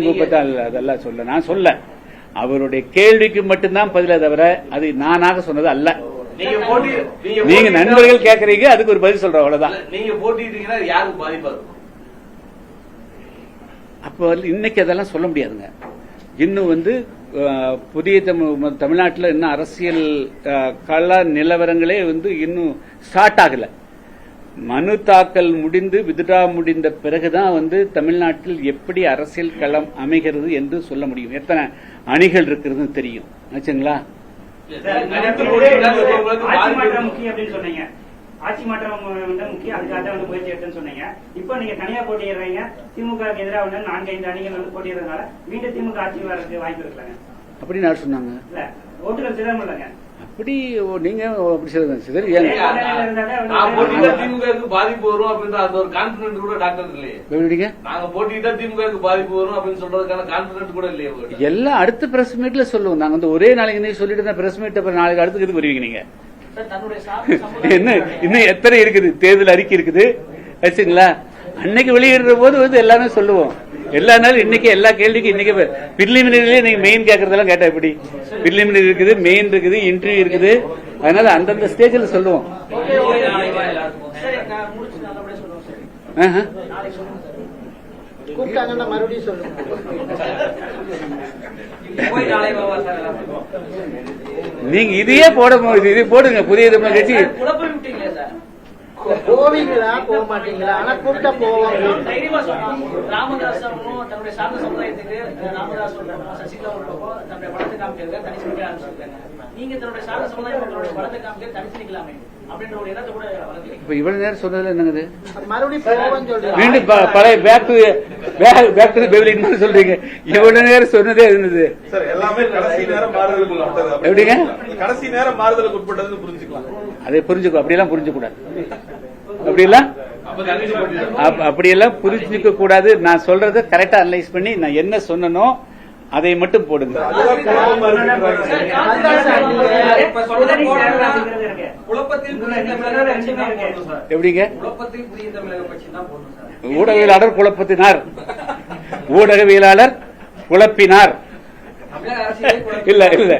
கூப்பிட்டா அதெல்லாம் சொல்ல நான் சொல்ல, அவருடைய கேள்விக்கு மட்டும்தான் பதில தவிர அது நானாக சொன்னது அல்ல. நீங்க நண்பர்கள் கேட்கறீங்க, அதுக்கு ஒரு பதில் சொல்றோம், அவ்வளவுதான். நீங்க போட்டிட்டீங்கன்னா யாருக்கு பாதிப்பா இருக்கும்? அப்ப இன்னைக்கு அதெல்லாம் சொல்ல முடியாதுங்க. இன்னும் வந்து புதிய தமிழ்நாட்டில் இன்னும் அரசியல் கள நிலவரங்களே வந்து இன்னும் ஸ்டார்ட் ஆகல. மனு தாக்கல் முடிந்து வித்ட்ரா முடிந்த பிறகுதான் தமிழ்நாட்டில் எப்படி அரசியல் களம் அமைகிறது என்று சொல்ல முடியும். எத்தனை அணிகள் இருக்கிறதுன்னு தெரியும். ஆச்சுங்களா? ஆட்சி மாற்றம் முக்கியம் அப்படின்னு சொன்னீங்க. ஆட்சி மாற்றம் முக்கியம், அதுக்காக முயற்சி எடுத்துன்னு சொன்னீங்க. இப்போ நீங்க தனியா போட்டிடுறீங்க. திமுக எதிராக 4-5 அணிகள் போட்டிடுறதுனால மீண்டும் திமுக ஆட்சி வரதுக்கு வாய்ப்பு இருக்கலாங்க. அப்படி நான் சொன்னாங்க. இல்ல, ஓட்டுகள் சிதறம் இல்லைங்க. அப்படி நீங்க அப்படி சிதறி திமுக பாதிப்பு வரும் அப்படின்ற அந்த ஒரு கான்பிடன்ட் கூட டாக்டர் இல்லையே. நாங்க போட்டிட்டா திமுக பாதிப்பு வரும் அப்படின்னு சொல்றதுக்கான கான்பிடன்ட் கூட இல்லையே. எல்லாம் அடுத்த பிரஸ் மீட்ல சொல்லுவோம். நாங்க ஒரே நாளைக்கு சொல்லிட்டு பிரஸ் மீட் நாளைக்கு அடுத்துக்கு வருவீங்க. நீங்க என்ன இன்னும் எத்தனை இருக்குது? தேர்தல் அறிக்கை இருக்குது ஆச்சுங்களா? அன்னைக்கு வெளியிடுற போது எல்லாமே சொல்லுவோம். எல்லா நாளும் இன்னைக்கு எல்லா கேள்விக்கும் இன்னைக்கு பிரிலிமினரியிலே நீங்க மெயின் கேட்கறதெல்லாம் கேட்டா எப்படி? பிரிலிமினரி இருக்குது, மெயின் இருக்குது, இன்டர்வியூ இருக்குது. அதனால அந்தந்த ஸ்டேஜில் சொல்லுவோம். மறுபடியும் சொல்லுங்க. நீங்க இதையே போடுங்க. புதிய தமிழ் கட்சி போவீங்களா போக மாட்டீங்களா? ஆனா கூப்பிட்ட போவோம். ராமதாஸ் அவர்களும் தன்னுடைய சார்ந்த சமுதாயத்துக்கு ராமதாஸ் சசிகலா தன்னுடைய படத்தை காமிக்கிறது தனிச்சு ஆரம்பிச்சிருக்காங்க. நீங்க தன்னுடைய சார்ந்த சமுதாயத்தோட படத்தை காமிக்க தனிச்சு நிக்கலாமே அப்படின்ற ஒரு இடத்தை கூட இப்ப இவ்வளவு நேரம் சொன்னதுல என்னங்குது? மறுபடியும் மீண்டும் பழைய பேக் டு பெவிலின் சொல்றீங்க. இவ்வளவு நேரம் சொன்னதே இருந்தது. எல்லாமே கடைசி நேரம் மாறுதலுக்கு உட்பட்டது. எப்படிங்க? கடைசி நேரம் மாறுதலுக்கு உட்பட்டதுன்னு புரிஞ்சுக்கலாம். அதை புரிஞ்சுக்கோ. அப்படியெல்லாம் புரிஞ்சுக்க கூடாது. அப்படியெல்லாம் புரிஞ்சுக்க கூடாது. நான் சொல்றதை கரெக்டா அனலைஸ் பண்ணி நான் என்ன சொன்னனோ அதை மட்டும் போடுங்க. எப்படிங்க? ஊடகவியலாளர் குழப்பத்தினார். ஊடகவியலாளர் குழப்பினார். இல்ல இல்ல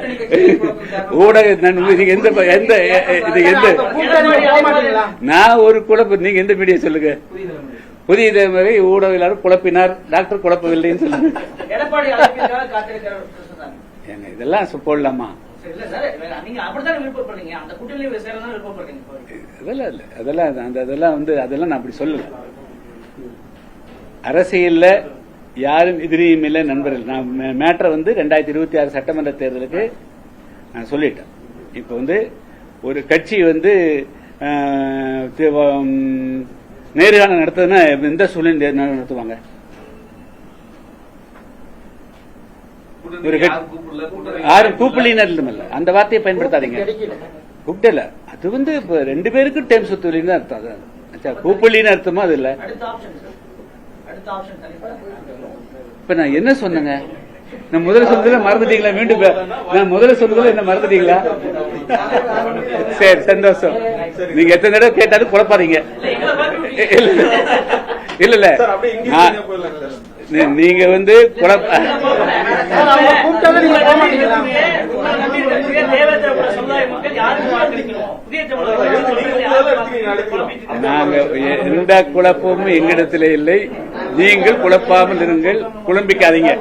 ஊடக நான் ஒரு குழப்பம். நீங்க எந்த மீடியா சொல்லுங்க? புதிய தலைமுறை ஊடகவியலாளர் குழப்பினார், டாக்டர் குழப்பவில்லைன்னு சொல்லுங்க. இதெல்லாம் போடலாமா? அதெல்லாம் நான் அப்படி சொல்லல. அரசியல்ல யாரும் எதிரியும் இல்லை, நண்பர்கள். நான் மேட்டர் 2026 சட்டமன்ற தேர்தலுக்கு நான் சொல்லிட்டேன். இப்ப ஒரு கட்சி நேர்காணல் நடத்துதுன்னா எந்த சூழ்நிலை நடத்துவாங்க? யாரும் கூப்பிடல, அந்த வார்த்தையை பயன்படுத்தாதீங்க. கூப்பிடல. அது இப்ப 2 பேருக்கும் டைம் சுத்துலின்னு அர்த்தம். கூப்பிடலின்னு அர்த்தமா? அது இல்ல. இப்ப நான் என்ன சொன்னேங்க? நான் முதல்ல சொன்னதுல மறந்துட்டீங்களா? மீண்டும் நான் முதல்ல சொன்னதுல என்ன மறந்துட்டீங்களா? சரி, சந்தோஷம். நீங்க எத்தனை தடவை கேட்டாலும் குழப்பாதீங்க. இல்ல இல்ல, நீங்க நாங்க எந்த குழப்பமும் எங்களிடத்திலே இல்லை. நீங்கள் குழப்பாமல் இருங்கள், குழம்பிக்காதீங்க.